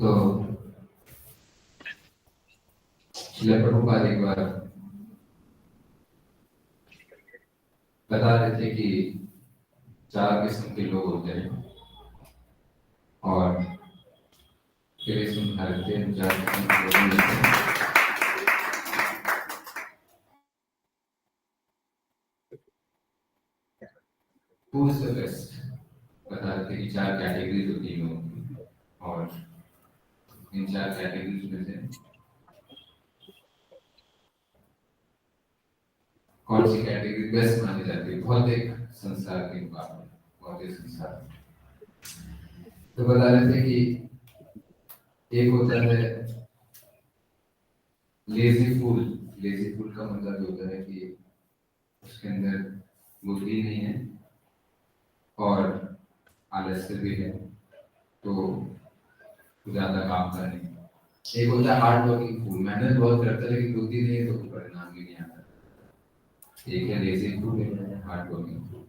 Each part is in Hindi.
तो श्रील प्रभुपाद एक बार बता रहे थे कि 4 किस्म के लोग होते हैं और फिर इसमें भारत के 4 किस्म के लोग होते हैं। Who is the best? बता रहे थे कि 4 कैटेगरीज होती हैं लोगों की और इन 4 कैटेगरीज में से कौन सी कैटेगरी बेस्ट मानी जाती है भौतिक संसार के मुकाबले, भौतिक संसार। तो बता रहे थे कि एक होता है लेजी फूल। लेजी फूल का मतलब होता है कि उसके अंदर बुद्धि नहीं है और आलस्य भी है, तो ज्यादा काम करने। एक होता है हार्ड वर्किंग फूल, मेहनत बहुत करता है लेकिन बुद्धि नहीं है तो परिणाम भी नहीं आता। एक है लेजी फूल, एक है हार्ड वर्किंग फूल।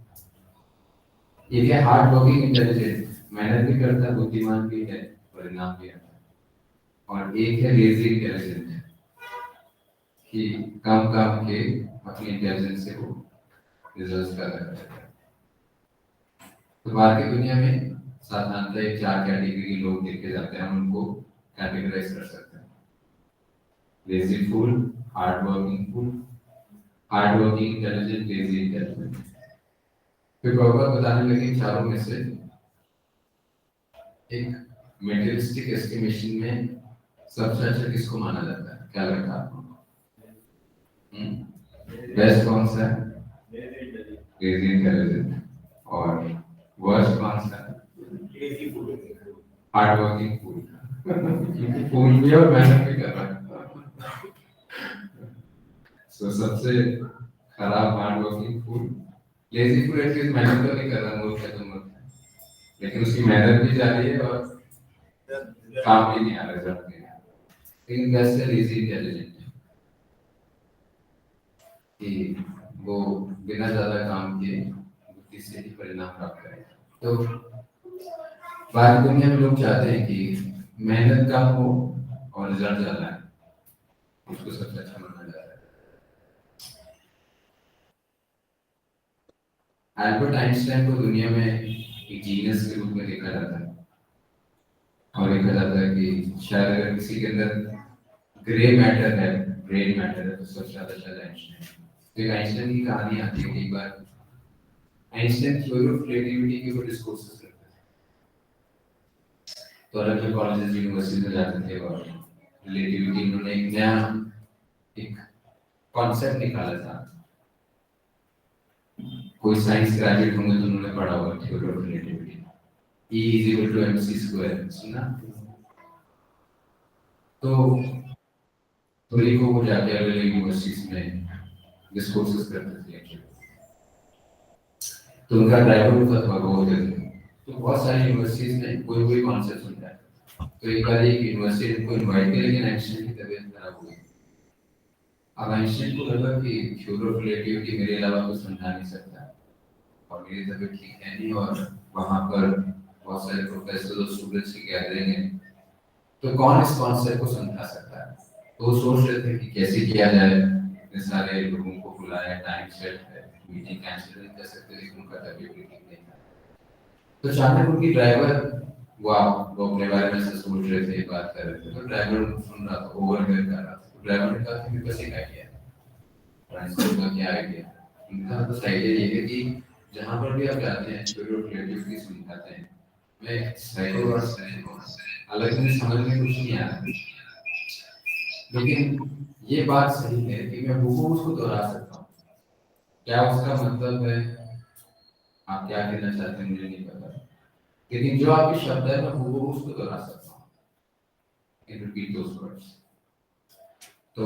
एक है हार्ड वर्किंग इंटेलिजेंट, मेहनत भी करता है, बुद्धिमान भी है, परिणाम भी आता है। और एक है लेजी इंटेलिजेंट कि काम काम के अपनी इंटेलिजेंस से वो रिजल्ट कर रहा है। तो बाहर की दुनिया में साधारणतः 4 कैटेगरी के लोग देखे जाते हैं, हम उनको कैटेगराइज कर सकते हैं। Lazy fool, hard working fool, hard working intelligent, lazy intelligent. फिर प्रॉपर बताने लगे चारों में से एक मेटेरियलिस्टिक एस्टिमेशन में सबसे अच्छा किसको माना जाता है? क्या लगता है आपको? बेस्ट कौन सा है? Lazy intelligent. और वर्स्ट कौन सा है? हार्ड वर्किंग फूल। क्योंकि फूल भी और मेहनत भी कर रहा है। तो सबसे खराब हार्ड वर्किंग फूल। लेजी फूल एटलीस्ट मेहनत तो नहीं कर रहा, मूर्ख है तो मूर्ख है, लेकिन उसकी मेहनत भी जा रही है और काम भी नहीं आ रहा, रिजल्ट नहीं आ रहा। लेकिन बेस्ट है लेजी इंटेलिजेंट कि वो बिना ज्यादा काम किए बुद्धि से ही परिणाम प्राप्त करें। तो बाकी दुनिया में लोग चाहते हैं कि मेहनत कम हो और रिजल्ट ज्यादा है, उसको सबसे अच्छा माना जाता है। एल्बर्ट आइंस्टाइन को दुनिया में एक जीनियस के रूप में देखा जाता है और देखा जाता है कि शायद अगर किसी के अंदर ग्रे मैटर है, ब्रेन मैटर है, तो सबसे ज्यादा शायद आइंस्टाइन। तो एक आइंस्टाइन की कहानी आती है कि एक बार आइंस्टाइन थ्योरी ऑफ रिलेटिविटी के ऊपर डिस्कोर्स करते थे। तो अलग अलग कॉलेजेस यूनिवर्सिटी में जाते थे और रिलेटिविटी उन्होंने एक नया एक कॉन्सेप्ट निकाला था। कोई साइंस ग्रेजुएट होंगे तो उन्होंने पढ़ा होगा theory of relativity, E is equal to mc square, सुना? तो थ्योरी को वो जाके अलग अलग यूनिवर्सिटीज में डिस्कोर्सेस करते थे। तो उनका ड्राइवर होता था वो होते थे, तो बहुत सारी यूनिवर्सिटीज में कोई कोई कॉन्सेप्ट सुनता है। तो एक बार एक यूनिवर्सिटी को इनवाइट किया लेकिन आइंस्टाइन की तबीयत खराब हो गई। अब आइंस्टाइन को लगा कि थ्योरी ऑफ रिलेटिविटी मेरे अलावा कोई समझा नहीं सकता और मेरी तबीयत ठीक है नहीं और वहाँ पर बहुत सारे प्रोफेसर और स्टूडेंट्स की गैदरिंग है, तो कौन इस कॉन्सेप्ट को समझा सकता है? तो वो सोच रहे थे कि कैसे किया जाए। इतने सारे लोगों को बुलाया, टाइम सेट है, मीटिंग कैंसिल नहीं कर सकते, लेकिन उनका तबीयत ठीक नहीं था। तो अचानक उनकी ड्राइवर वो अपने बारे में सोच रहे थे, बात कर रहे थे, तो ड्राइवर सुन रहा था, ओवरवेयर कर रहा था। तो ड्राइवर ने कहा कि मेरे पास एक आइडिया है। ट्रांसपोर्ट का क्या आइडिया? उनका बस आइडिया ये है कि जहाँ पर भी आप जाते हैं थ्योरी ऑफ रिलेटिविटी समझाते हैं, मैं सही और सही अलग में समझ में कुछ नहीं आ रहा, लेकिन ये बात सही है कि मैं हूबहू उसको दोहरा सकता हूँ। क्या उसका मतलब है, आप क्या कहना चाहते हैं मुझे नहीं पता, लेकिन जो आपके शब्द है मैं हूबहू उसको दोहरा सकता हूँ, कैन रिपीट दोस वर्ड्स। तो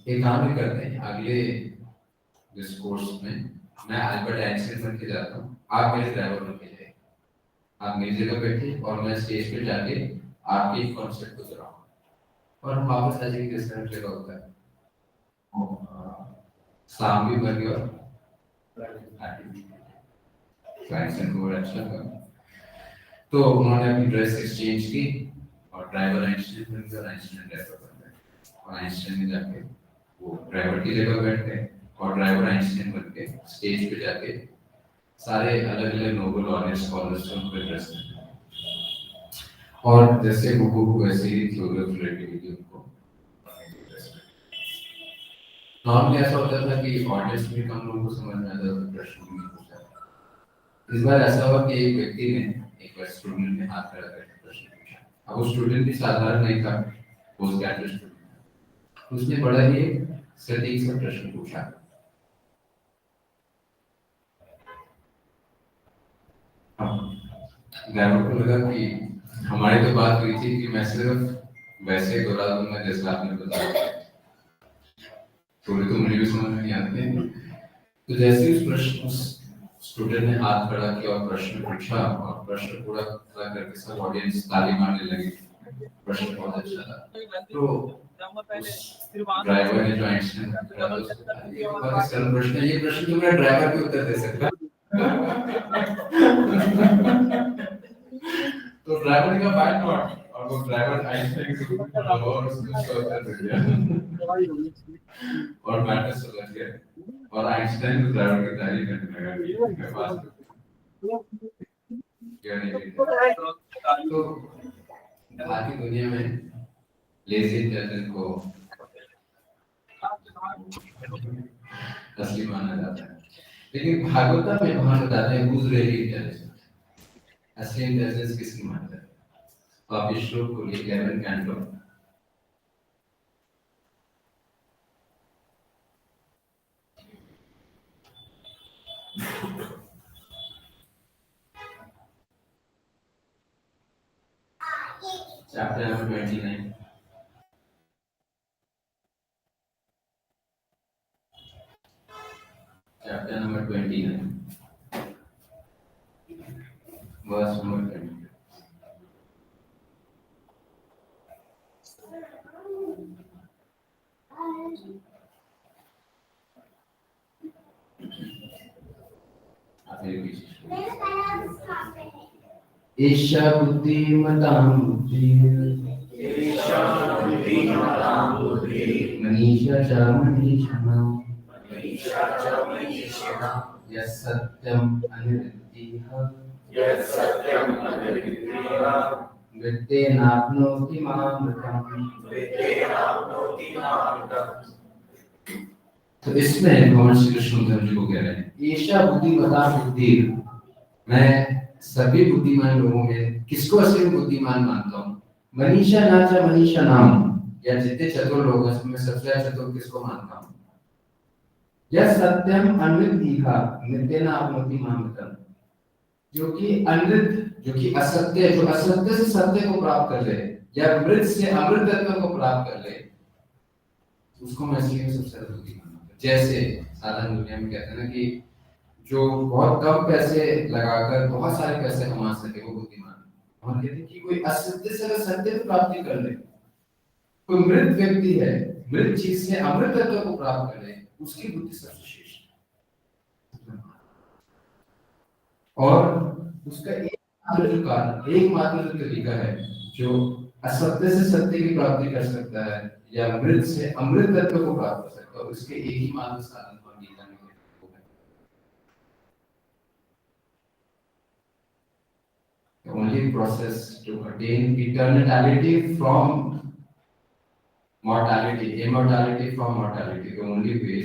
एक काम भी करते हैं, अगले डिस्कोर्स में मैं अल्बर्ट आइंस्टाइन बन के जाता हूँ, आप मेरे ड्राइवर बन के जाइए। आप मेरी जगह बैठिए और मैं स्टेज पे जाके आपके कॉन्सेप्ट को दोहराऊंगा और हम वापस आ जाएंगे जिस तरह जगह होता है। शाम भी बन गया, आइंस्टाइन को बड़ा अच्छा लगा। तो उन्होंने अपनी ड्रेस एक्सचेंज की और ड्राइवर आइंस्टाइन बन गया और आइंस्टाइन ड्राइवर बन गए, और आइंस्टाइन ने जाके वो ड्राइवर की जगह बैठ गए और ड्राइवर आइंस्टाइन बन के स्टेज पे जाके सारे अलग अलग नोबेल ऑनर्स स्कॉलर्स को उनको एड्रेस करते हैं। और जैसे वो वैसे ही थ्योरी ऑफ रिलेटिविटी उनको नॉर्मली ऐसा होता था कि ऑडियंस में कम लोगों को समझ में आता था, प्रश्न भी नहीं पूछा। इस बार ऐसा हुआ कि एक व्यक्ति ने एक बार स्टूडेंट ने हाथ खड़ा करके प्रश्न पूछा। अब वो स्टूडेंट भी साधारण नहीं था, पोस्ट ग्रेजुएट स्टूडेंट, उसने बड़ा ही सटीक सा प्रश्न पूछा। ड्राइवर को लगा कि हमारी तो बात हुई थी कि मैं सिर्फ वैसे दोहरा दूंगा जैसे आपने बताया, थोड़ी तो मुझे भी समझ में नहीं आती। तो जैसे उस स्टूडेंट ने हाथ खड़ा किया और प्रश्न पूछा और प्रश्न पूरा करके सब ऑडियंस ताली मारने लगी, प्रश्न बहुत अच्छा था। तो ड्राइवर ने जो आइंस्टाइन सरल प्रश्न है, ये प्रश्न तो मेरा ड्राइवर भी उत्तर दे सकता है। तो ड्राइवर ने कहा व्हाई नॉट, और वो ड्राइवर आइंस्टाइन को और उसने उसका उत्तर दे दिया और मैटर समझ गया और आइंस्टाइन को ड्राइवर की तारीफ करने लगा कि बात क्या नहीं। तो आज की दुनिया में लेजी इंटेलिजेंस को असली माना जाता है, लेकिन भागवता में भगवान बताते हैं who's really intelligent, असली इंटेलिजेंस किसकी मानता है। तो आप इस श्लोक को 11 canto chapter number 29 chapter number 29 verse number 20. ईशा बुद्धिमतां मनीषा च मनीषिणाम् यत्सत्यम् अनिर्दिह वित्तेनाप्नोति मामृतम्। तो इसमें भगवान श्री कृष्ण उद्धव जी को कह रहे हैं ईशा बुद्धिमता बुद्धि, मैं सभी बुद्धिमान लोगों में किसको असली बुद्धिमान मानता हूँ। मनीषा नाचा मनीषा नाम, या जितने चतुर लोग हैं उसमें सबसे चतुर किसको मानता हूँ। यह सत्यम अमृत दीघा नित्यना अपनोति मामृतम, जो कि अमृत, जो कि असत्य, जो असत्य से सत्य को प्राप्त कर ले या मृत से अमृत तत्व को प्राप्त कर ले, उसको मैं इसलिए सबसे ज्यादा बुद्धिमान मानता हूँ। जैसे साधारण दुनिया में कहते हैं ना कि जो बहुत कम पैसे लगाकर बहुत सारे पैसे कमा सके वो बुद्धिमान है। और कहते हैं कि कोई असत्य से सत्य को प्राप्ति कर ले, कोई मृत व्यक्ति है मृत चीज से अमृत तत्व को प्राप्त कर ले, उसकी बुद्धि सबसे श्रेष्ठ है। और उसका एकमात्र जो तरीका है जो असत्य से सत्य की प्राप्ति कर सकता है या मृत से अमृत तत्व को प्राप्त कर सकता है, उसके एक ही मात्र साधन और गीता में the only process to attain eternality from mortality, immortality from mortality, the only way.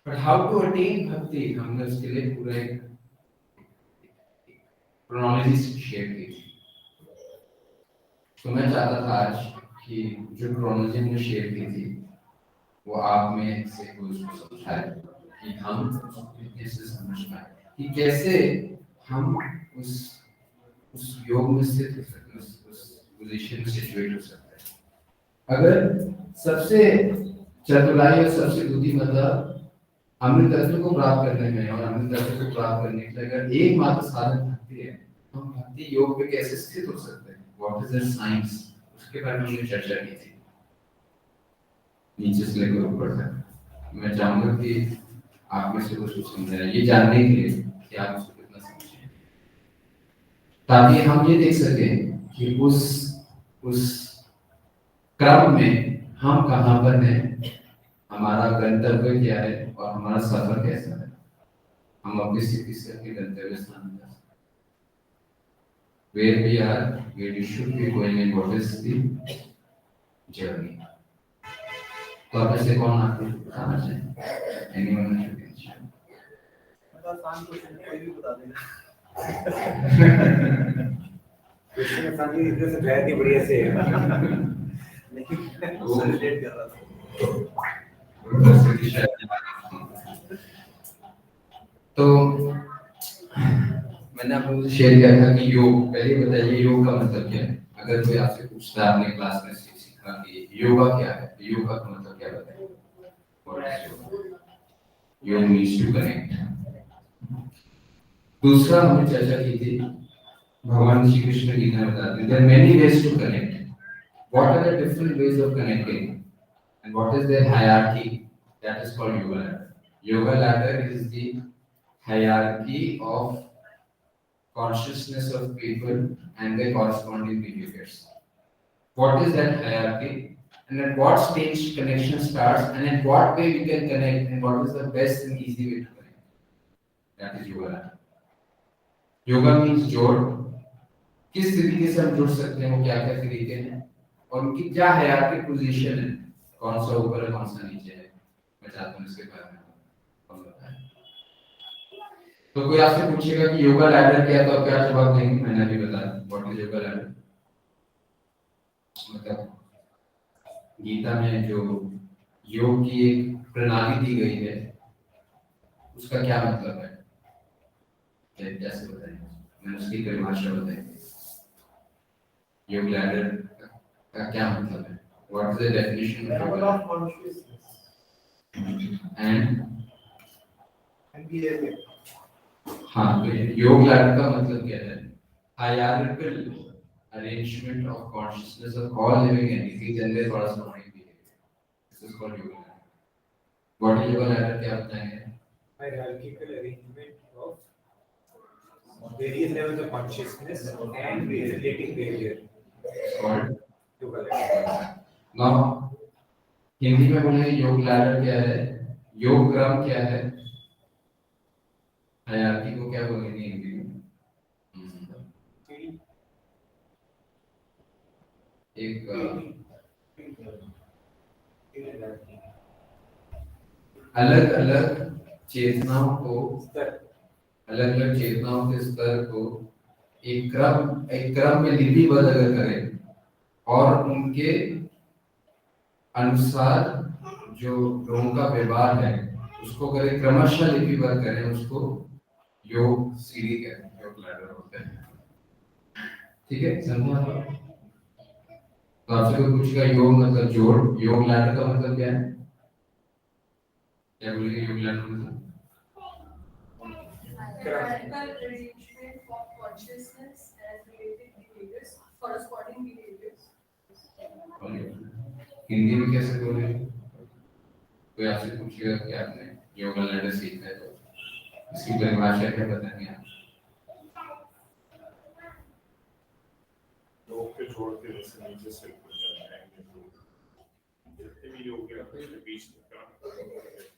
But how to attain bhakti, हमने उसके लिए पूरा एक क्रोनोलॉजी शेयर की। तो मैं चाहता था आज कि जो क्रोनोलॉजी हमने शेयर की थी वो आप में से कोई उसको समझाए कि हम कैसे समझ पाए कि कैसे हम उस योग में स्थित हो सकते, उस पोजीशन में सिचुएट हो सकते हैं। अगर सबसे चतुराई और सबसे बुद्धिमत्ता अमृत तत्व को प्राप्त करने में और अमृत तत्व को प्राप्त करने के लिए अगर एकमात्र साधन भक्ति है, तो हम भक्ति योग में कैसे स्थित हो सकते हैं, व्हाट इज द साइंस, उसके बारे में हमने चर्चा की थी नीचे से लेकर ऊपर तक। मैं चाहूंगा कि आप में से कुछ समझाएं ये जानने के लिए कि आप उसको कितना समझे, ताकि हम ये देख सकें कि उस क्रम में हम कहाँ पर हैं, हमारा गंतव्य क्या है और हमारा सफर कैसा है, हम अपनी स्थिति से अपने गंतव्य स्थान पर where we are, where we should be going and what is the journey. तो आप ऐसे कौन आपको बताना चाहिए? Anyone who can share? मतलब आसान क्वेश्चन कोई भी बता देना। क्वेश्चन आसान ही इधर से बहुत ही बढ़िया से है। लेकिन वो रिलेट कर रहा था। तो मैंने आप लोगों से शेयर किया था कि योग, पहले बताइए योग का मतलब क्या है। अगर कोई आपसे पूछता है आपने क्लास में सीखा कि योगा क्या है, योगा का मतलब क्या बताइए? योग मीन्स टू कनेक्ट। दूसरा हमने चर्चा की थी, भगवान श्री कृष्ण गीता में बताते हैं there are many ways to connect. What are the different ways of connecting and what is the hierarchy that is called yoga ladder? Yoga ladder is the hierarchy of consciousness of people and their corresponding behaviors. What is that hierarchy? And at what stage connection starts, and in what way we can connect, and what is the best and easy way to connect? That is yoga ladder. Yoga means जोड़, किस तरीके से हम जुड़ सकते हैं, वो क्या क्या तरीके हैं और उनकी क्या हायरार्की पोजीशन है, कौन सा ऊपर है कौन सा नीचे है, मैं चाहता हूँ इसके बारे में हम बताएं। तो कोई आपसे पूछेगा कि योगा लैडर क्या है तो आप क्या जवाब देंगे? मैंने अभी बताया व्हाट इज योगा लैडर। मतलब गीता में जो योग की एक प्रणाली दी गई है उसका क्या मतलब है, कैसे बताएंगे, मैंने उसकी परिभाषा बताई। योग लैडर का क्या मतलब है, what is the definition of consciousness and behaviour. हाँ, तो योग लैडर का मतलब क्या है? Hierarchical arrangement of consciousness of all living entities and their corresponding behavior. This is called yoga ladder. What is yoga ladder? क्या बताएंगे? Hierarchical arrangement of various levels of consciousness and relating behavior. Called yoga ladder. Now, Hindi में बोलेंगे योग लैडर क्या है, योग क्रम क्या है, हायरार्की को क्या बोलेंगे हिंदी में? एक अलग अलग चेतनाओं को, अलग अलग चेतनाओं के स्तर को एक क्रम में लिपिबद्ध अगर करें और उनके अनुसार जो लोगों का व्यवहार है उसको करें क्रमशः लिपिबद्ध करें, उसको योग सीढ़ी कहते हैं, योग लैडर होता है। ठीक है, समझा? तो आपसे कोई पूछेगा योग मतलब जोड़, योग लैडर का मतलब क्या है, क्या बोलेंगे योग लैडर मतलब? Hierarchical arrangement of consciousness and related behaviors, corresponding behaviors. Hindi में कैसे बोले? कोई आपसे पूछेगा कि आपने योगा लैडर सीखा है तो इसकी परिभाषा क्या बताएंगे आप? योग के जोड़ के जैसे नीचे से ऊपर जाते हैं, जितने भी योग के बीच में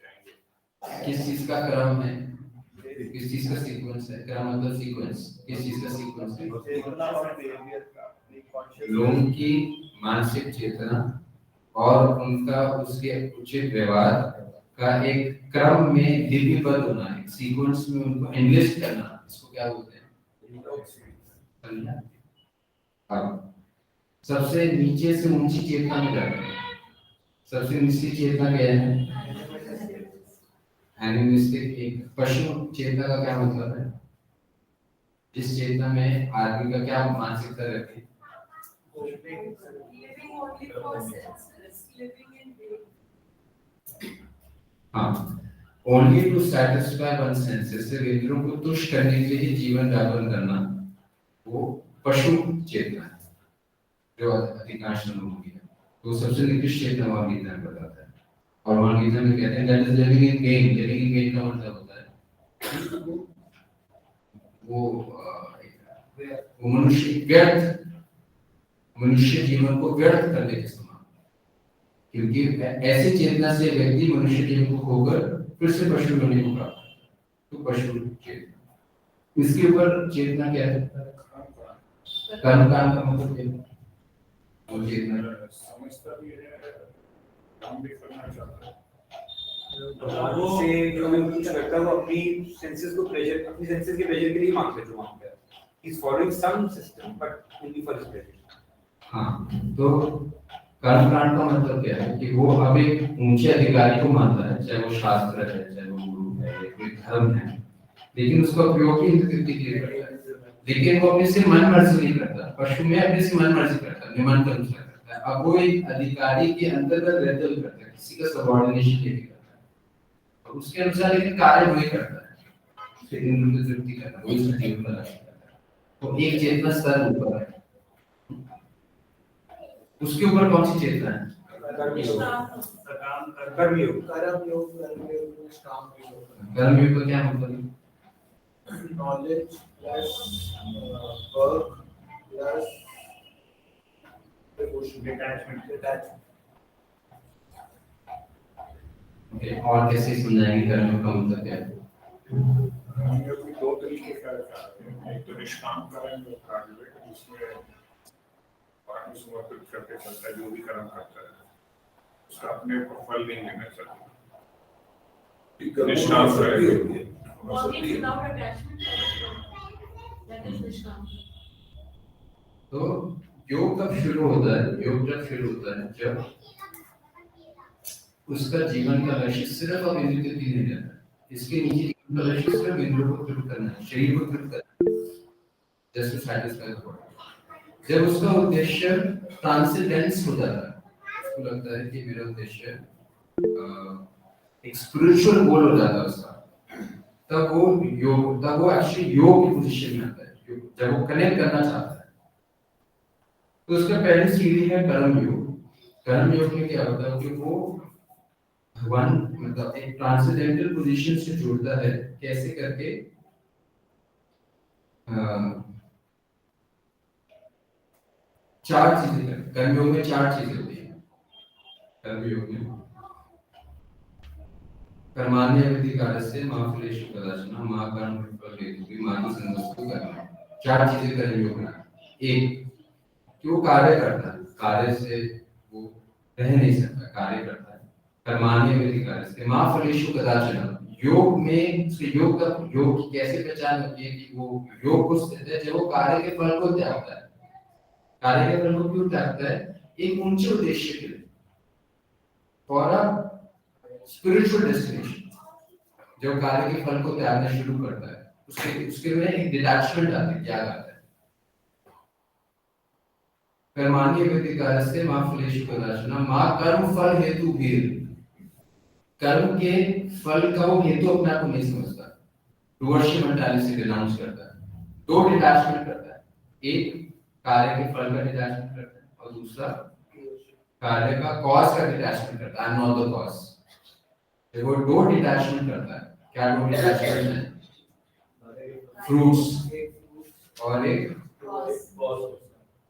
जाएंगे। किस चीज का क्रम है, किस चीज का सीक्वेंस है? क्रम मतलब सीक्वेंस, किस चीज का सीक्वेंस है? लोगों की मानसिक चेतना और उनका उसके उचित व्यवहार का एक क्रम में लिपिबद्ध होना, एक सीक्वेंस में उनको एनलिस्ट करना, इसको क्या बोलते हैं? अब सबसे नीचे से ऊंची चेतना में जाते हैं। सबसे निचली चेतना क्या है? एनिमिस्टिक, एक पशु चेतना का क्या मतलब है? इस चेतना में आदमी का क्या मानसिकता रहती है? Living only for senses, living in vain. हाँ, only to satisfy one's senses, सिर्फ इंद्रियों को तुष्ट करने के लिए जीवन यापन करना, वो पशु चेतना है जो अधिकांश लोगों की है। तो सबसे निकृष्ट चेतना वहाँ गीता में बताता है, और वहाँ गीता में कहते हैं that is living in vain। living in vain का मतलब होता है वो मनुष्य व्यर्थ मनुष्य जीवन को व्यर्थ करने के समान, क्योंकि ऐसी चेतना से व्यक्ति मनुष्य जीवन को खोकर फिर से पशु होने को प्राप्त है। तो पशु चेतना, इसके ऊपर चेतना क्या है? कर्म का मतलब क्या है? और चेतना समझता भी है, काम भी करना चाहता है। भगवान से जो भी कुछ करता है वो अपनी सेंसेस को प्लेजर, अपनी सेंसेस के प्लेजर के लिए मांगते हैं जो मांगता है। He is following some system but only for his pleasure. हाँ, तो कर्मकांड का मतलब क्या है कि वो अब एक ऊंचे अधिकारी को मानता है, चाहे वो शास्त्र है, चाहे वो गुरु है, या कोई धर्म है, लेकिन उसका उपयोग ही हित के लिए करता है। लेकिन वो अपने से मन मर्जी नहीं करता, पशु में अपने से मन मर्जी करता है, मन का अनुसार करता है। अब वो एक अधिकारी के अंतर्गत रहते हुए करता है, किसी का सबऑर्डिनेशन नहीं करता है, और उसके अनुसार लेकिन कार्य वही करता है, फिर इंद्र की तृप्ति करना, वही सजीव का नाश करता है। तो एक चेतना स्तर ऊपर है, उसके ऊपर कौन सी चेतना है? कर्मयोग, कर्मयोग। कर्मयोग, कर्मयोग का क्या मतलब है? knowledge plus work plus devotion, detachment. Okay, और कैसे समझाएंगे कर्मयोग का मतलब क्या है? कर्मयोग में दो तरीके का कार्य है। एक तो निष्काम कर्म जो कार्य है, जिसमें आत्म समर्पित करके चलता है, जो भी कर्म करता है उसका अपने को फल नहीं लेना चाहता। निष्काम कर्म Working without attachment, that is Nishkam. तो योग कब शुरू होता है? योग जब शुरू होता है जब उसका जीवन का लक्ष्य सिर्फ अब इंद्रिय तृप्ति नहीं रहता है, इसके नीचे जीवन का लक्ष्य सिर्फ इंद्रियों को तृप्त करना है, शरीर को तृप्त करना है, just to satisfy the body. जब उसका उद्देश्य ट्रांसेंडेंस हो जाता है, उसको लगता है कि मेरा उद्देश्य एक स्पिरिचुअल गोल हो जाता है उसका, तब वो एक्चुअली योग की पोजीशन में आता है, जब वो कनेक्ट करना चाहता है। तो उसका पहली सीढ़ी है कर्म योग। कर्म योग में क्या होता है कि वो भगवान मतलब एक ट्रांसेंडेंटल पोजीशन से जुड़ता है, कैसे करके चार चीजें, कर्म योग में चार चीजें होती हैं। कर्म योग में कर्माण्य विधिकारस्य मां फलेषु कदाचन मां कर्म फल हेतु मां संगस्तु कर्म, चार चीजें कर्म योग में। एक कि वो कार्य करता है, कार्य से वो रह नहीं सकता, कार्य करता है। कर्माण्य विधिकारस्य मां फलेषु कदाचन, योग में उसके योग की कैसे पहचान होती है कि वो योग को स्थित है जब वो कार्य के फल को त्यागता है। कार्य के फल को क्यों त्यागता है? एक ऊंचे उद्देश्य के लिए, फॉर अ स्पिरिचुअल डेस्टिनेशन। जब कार्य के फल को त्यागना शुरू करता है, उसके में एक डिटैचमेंट आता है, त्याग आता है। कर्माण्य विधिकारस्य मां फलेषु कदाचन मां कर्म फल हेतु भीर, कर्म के फल का वो हेतु अपने आप को नहीं समझता, डुअरशिप मेंटालिटी से डिनाउंस करता है। दो डिटैचमेंट करता है, एक कार्य के फल का डिटैचमेंट करता है, और दूसरा कार्य का कॉज का डिटैचमेंट करता है, I am not the cause. वो दो डिटैचमेंट करता है। क्या दो डिटैचमेंट है? फ्रूट्स और एक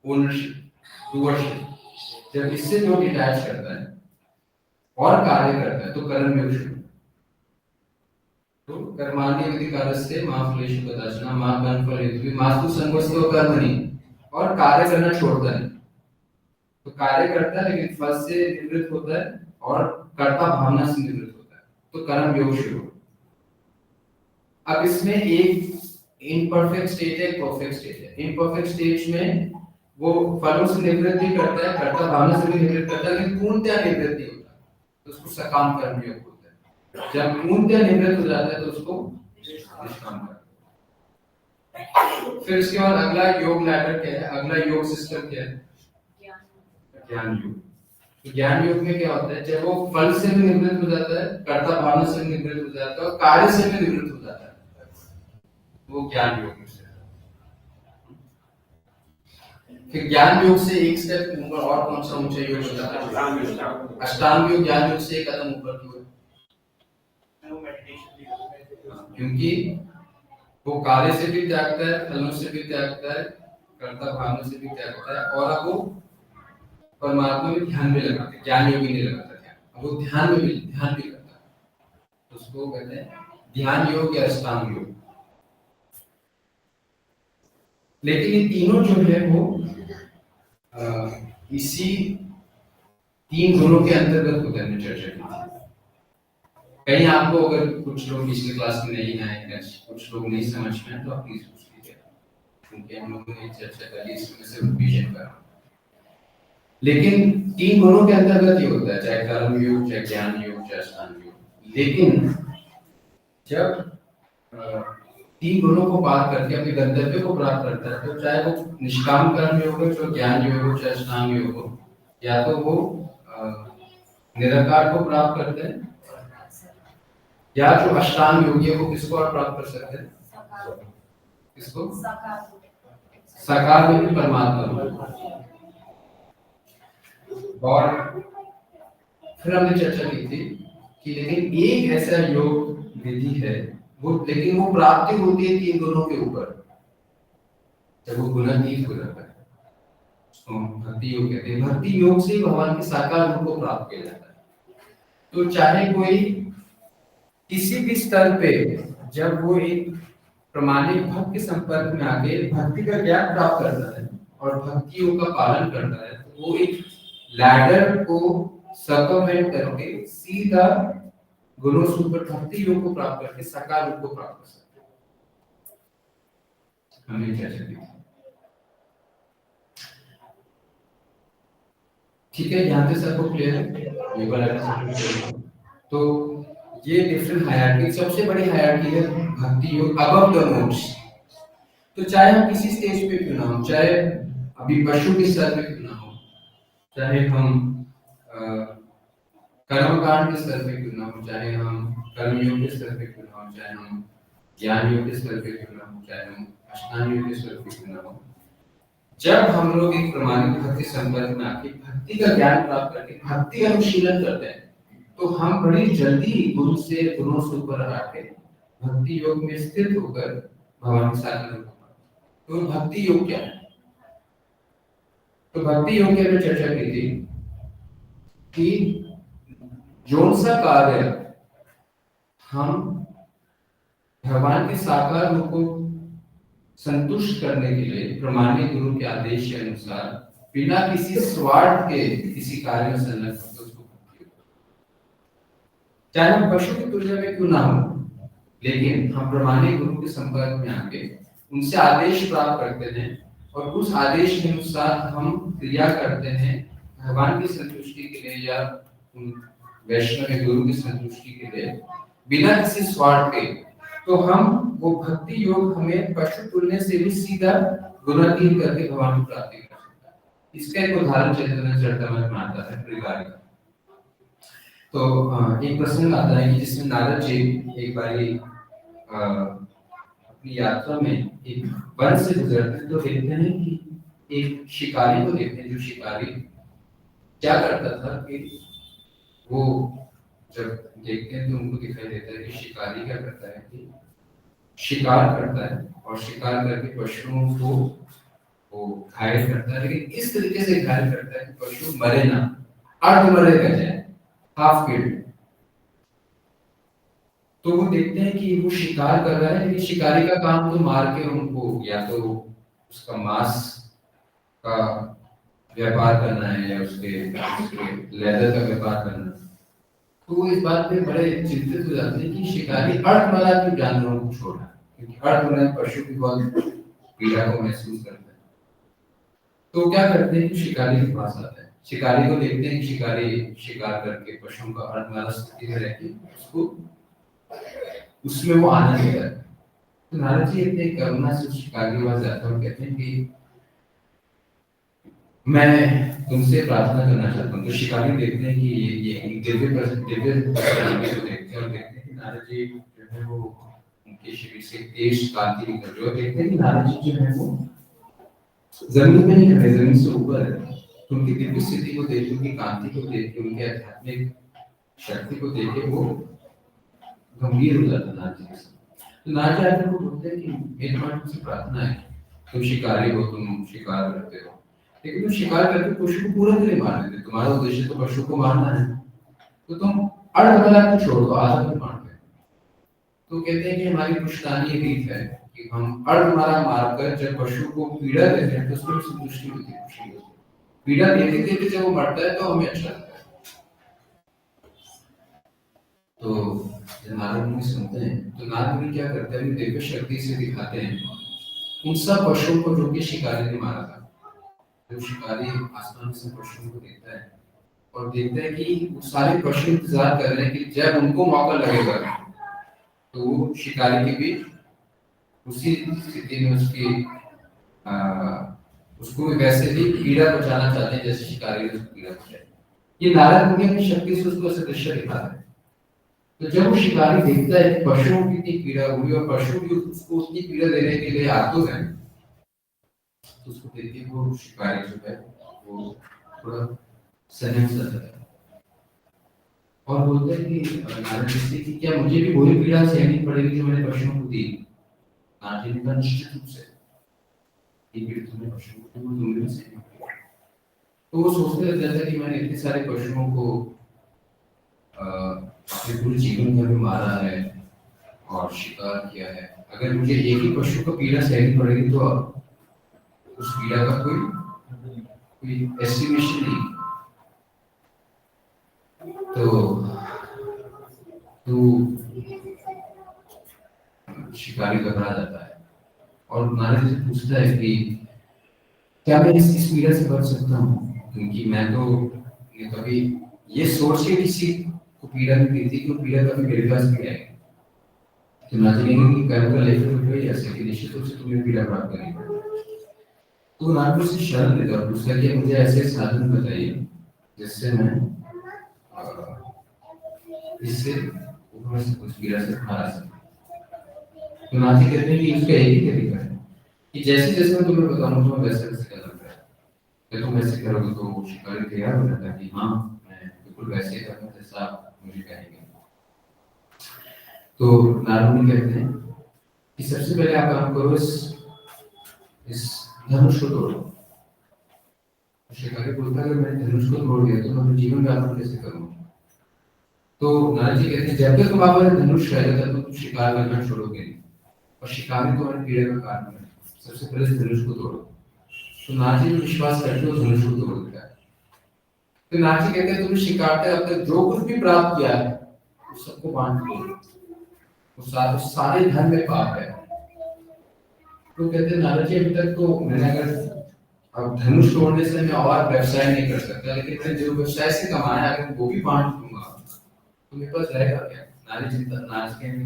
ओनरशिप, डुअरशिप। जब इससे दो डिटैच करता है और कार्य करता है तो कर्म योग शुरू। तो कर्माण्य विधिकारस्य मां फलेषु कदाचन मां कर्म फल हेतु मास्तु संगस्तो कर्मणि, और कार्य करना छोड़ता है। तो कार्य करता है लेकिन फल से निवृत्त होता है और कर्ता भावना से निवृत्त होता है, तो कर्म योग शुरू। अब इसमें एक इम्परफेक्ट स्टेज है, परफेक्ट स्टेज है। इम्परफेक्ट स्टेज में वो फलों से निवृत्त भी करता है, कर्ता भावना से भी निवृत्त करता है, लेकिन पूर्णतः निवृत्त नहीं होता, तो उसको सकाम कर्म योग बोलते हैं। जब पूर्णतः निवृत्त हो जाता है तो उसको निष्काम कर्म। फिर उसके बाद अगला योग लैडर क्या है, अगला योग सिस्टम क्या है? ज्ञान योग। तो ज्ञान योग में क्या होता है, जब वो फल से भी निवृत्त हो जाता है, कर्ता भावना से भी निवृत्त हो जाता है और कार्य से भी निवृत्त हो जाता है, वो ज्ञान योग में से। फिर ज्ञान योग से एक स्टेप ऊपर और कौन सा ऊंचा योग होता है? अष्टांग योग। ज्ञान योग से एक कदम ऊपर की ओर, क्योंकि वो कार्य से भी त्यागता है, फलों से भी त्यागता है कर्ता भावना से भी त्याग होता है, और अब वो परमात्मा में ध्यान में लगाते, ज्ञान योग नहीं लगाता ध्यान, अब वो ध्यान भी करता है, उसको कहते हैं ध्यान योग या अष्टांग योग। लेकिन ये तीनों जो है वो इसी 3 गुणों के अंतर्गत होते हैं, चर्चा की थी। कहीं आपको अगर कुछ लोग पिछले क्लास में नहीं आए या कुछ लोग नहीं समझ में आए तो आप प्लीज पूछ लीजिए, क्योंकि हम लोगों ने चर्चा करी इसमें से रिवीजन करा। लेकिन 3 गुणों के अंतर्गत ये होता है, चाहे कर्म योग, चाहे ज्ञान योग, चाहे अष्टांग योग। लेकिन जब 3 गुणों को पार करके अपने गंतव्य को प्राप्त करता है, तो चाहे वो निष्काम कर्म योग हो, चाहे ज्ञान योग हो, चाहे अष्टांग योग हो, या तो वो निराकार को प्राप्त करते हैं, या जो अष्टांग योगी है वो किसको और प्राप्त कर सकते हैं? किसको? साकार में भी परमात्मा। और फिर हमने चर्चा की थी कि लेकिन एक ऐसा योग विधि है वो, लेकिन वो प्राप्ति होती है 3 गुणों के ऊपर, जब वो गुणातीत हो जाता है, तो भक्ति योग कहते हैं। भक्ति योग से भगवान के साकार रूप को प्राप्त किया जाता है। तो चाहे कोई किसी भी स्तर पे, जब वो एक प्रमाणिक भक्त के संपर्क में आके भक्ति का ज्ञान प्राप्त करता है और भक्ति योग का पालन करता है, तो वो एक लैडर को सर्कमवेंट करके सीधा गुणों से ऊपर भक्ति योग को प्राप्त करके साकार रूप को प्राप्त कर सकते हैं। हमें क्या चाहिए? ठीक है, यहाँ पे सबको क्लियर है? तो ये डिफरेंट हायरार्की, सबसे बड़ी हायरार्की है भक्ति योग अबव द मोक्ष। तो चाहे हम किसी स्टेज पे क्यों ना हो, चाहे अभी पशु के स्तर पे क्यों ना हो, चाहे हम कर्मकांड के स्तर पे क्यों ना हो, चाहे हम कर्म योग के स्तर पे क्यों ना हो, चाहे हम ज्ञान योग के स्तर पे क्यों ना हो, चाहे हम अष्टांग योग के स्तर पे क्यों ना हो, जब हम लोग एक प्रमाणिक भक्ति संपर्क में आके भक्ति का ज्ञान प्राप्त करके भक्ति का अनुशीलन करते हैं, तो हम बड़ी जल्दी गुरु से गुणों से ऊपर आके भक्ति योग में स्थित होकर भगवान के साथ में। तो भक्ति योग क्या है? तो भक्ति योग की हमने चर्चा की थी कि जो सा कार्य हम भगवान के साकार रूप को संतुष्ट करने के लिए प्रमाणिक गुरु के आदेश के अनुसार बिना किसी स्वार्थ के किसी कार्य में संलग्न होते, उसको भक्ति योग। चाहे हम पशु की तुलना में क्यों ना हो, लेकिन हम प्रमाणिक गुरु के संपर्क में आके उनसे आदेश प्राप्त करते हैं और उस आदेश के अनुसार हम क्रिया करते हैं भगवान की संतुष्टि के लिए या वैष्णव गुरु की संतुष्टि के लिए बिना किसी स्वार्थ के, तो हम वो भक्ति योग हमें पशु तुलने से भी सीधा गुणातीत करके भगवान की प्राप्ति कर सकता है। इसका एक उदाहरण चैतन्य चरितामृत में आता है त्रिकाल का। तो एक प्रसंग आता है कि जिसमें नारद जी एक बारी अपनी यात्रा में एक वन से गुजरते हैं, तो देखते हैं कि एक शिकारी को देखते हैं, जो शिकारी क्या करता था कि वो जब देखते हैं तो उनको दिखाई देता है कि शिकारी क्या करता है कि शिकार करता है और शिकार करके पशुओं को वो घायल करता है, लेकिन इस तरीके से घायल करता है कि पशु मरे ना, अर्ध मरे रह जाए, हाफ किल्ड। तो वो देखते हैं कि वो शिकार कर रहा है, लेकिन शिकारी का काम तो मार के उनको या तो उसका मांस का व्यापार करना है या उसके लेदर का व्यापार करना है। तो वो इस बात पे बड़े चिंतित हो जाते हैं कि शिकारी अर्धमरा के जानवरों को छोड़ रहा है, क्योंकि अर्धमरा पशु भी बहुत पीड़ा को महसूस करता है। तो क्या करते हैं कि शिकारी के पास आता है, शिकारी को देखते हैं कि शिकारी शिकार करके पशुओं का अर्धमरा स्थिति में रहती उसको उसमें वो आनंद लेता है। तो नारद जी इतने करुणा से शिकारी के पास जाते हैं और कहते हैं कि मैं तुमसे प्रार्थना करना चाहता हूँ। तो शिकारी देखते हैं कि ये दिव्य प्राणी को देखते हैं और देखते हैं कि नारद जी जो है वो उनके शरीर से तेज कांति निकल रही है और देखते हैं कि नारद जी जो है वो जमीन में नहीं खड़े, जमीन से ऊपर है। तो उनकी दिव्य स्थिति को देख, उनकी कांति को देख के, उनके आध्यात्मिक शक्ति को देख के वो गंभीर हो जाता है नारद जी के साथ। तो नारद जी आकर को बोलते हैं कि मेरे पास तुमसे प्रार्थना है तुम शिकारी हो, तुम शिकार करते हो, लेकिन तुम शिकार करके पशु को पूरा नहीं मार देते, तुम्हारा उद्देश्य तो पशु को मारना है, तो तुम अर्धमरा को छोड़ दो, आधा को मार दो। तो कहते हैं कि हमारी पुश्तैनी ये रीत है कि हम अर्धमरा मारकर जब पशु को पीड़ा देते हैं तो उसमें संतुष्टि होती है, खुशी होती है। पीड़ा देते देते जब वो मरता है तो हमें अच्छा लगता है। तो जब नारद मुनि सुनते हैं तो नारद मुनि क्या करते हैं, दिव्य शक्ति से दिखाते हैं उन सब पशुओं को जो कि शिकारी ने मारा था। जब शिकारी आसमान से पशुओं को देखता है और देखता है कि वो सारे पशु इंतजार कर रहे हैं कि जब उनको मौका लगेगा तो वो शिकारी के भी उसी स्थिति में उसको वैसे ही पीड़ा पहुंचाना चाहते हैं जैसे शिकारी ने उसको पीड़ा पहुंचाई। ये नारद मुनि अपनी शक्ति से उसको ऐसे दृश्य दिखाता है। तो जब वो शिकारी देखता है पशुओं की इतनी पीड़ा हुई और पशु भी उसको उतनी पीड़ा देने के लिए आतुर है, तो उसको देख के वो शिकारी जो है वो थोड़ा सहम सा जाता है और बोलते हैं कि नारद जी से कि क्या मुझे भी वही पीड़ा सहनी पड़ेगी जो मैंने पशुओं को दी? नारद जी ने कहा निश्चित रूप से ये पीड़ा तुमने पशुओं को तुमने भी सहनी पड़ेगी। तो वो सोचते रहता था कि मैंने इतने सारे पशुओं को अपने पूरे जीवन भर में मारा है और शिकार किया है, अगर मुझे एक ही पशु को पीड़ा सहनी पड़ेगी तो उस पीड़ा का कोई एस्टिमेशन नहीं। तो शिकारी घबरा जाता है और नारद जी पूछता है कि क्या मैं इस पीड़ा से बच सकता हूँ, क्योंकि मैं तो कभी ये सोच के किसी को पीड़ा नहीं दी थी कि पीड़ा कभी मेरे पास भी आएगी। तो नारद जी ने कर्म का लेकर उठे ऐसे कि निश्चित रूप से तुम्हें पीड़ा प्राप्त करनी पड़ेगी। तो नारद से शरण लेता और पूछता कि मुझे ऐसे साधन बताइए जिससे मैं इससे उस पीड़ा से बाहर आ सकूं। तो नारद जी कहते हैं कि उसका एक ही तरीका है कि जैसे जैसे मैं तुम्हें बताऊं तो वैसे वैसे करना पड़ेगा। तुम वैसे करोगे तो शिकारी तैयार हो जाता है कि हाँ मैं बिल्कुल वैसे करूंगा जैसा आप मुझे कहेंगे। तो नारद मुनि कहते हैं कि सबसे पहले आप काम करो, इस धनुष को तोड़ो। शिकारी बोलता है अगर मैंने धनुष को तोड़ दिया तो मैं अपने जीवन व्यापन कैसे करूंगा? तो नारद जी कहते हैं जब तक तुम्हारे धनुष रहेगा तब तुम शिकार करना छोड़ोगे नहीं, और शिकार ही तुम्हारे पीड़ा का कारण है। सबसे पहले धनुष को तोड़ो। तो नारद जी विश्वास करके उस धनुष को तोड़ देता है। तो नारद जी कहते हैं तुमने शिकार से अब तक जो कुछ भी प्राप्त किया है उस सबको बांट दो, उस सारे धन में पाप है। तो कहते हैं नारद जी अभी तक तो मैंने अगर अब धनुष तोड़ने से मैं और व्यवसाय नहीं कर सकता, लेकिन मैं जो व्यवसाय से कमाया अगर वो भी बांट दूंगा तो मेरे पास रहेगा क्या? नारद जी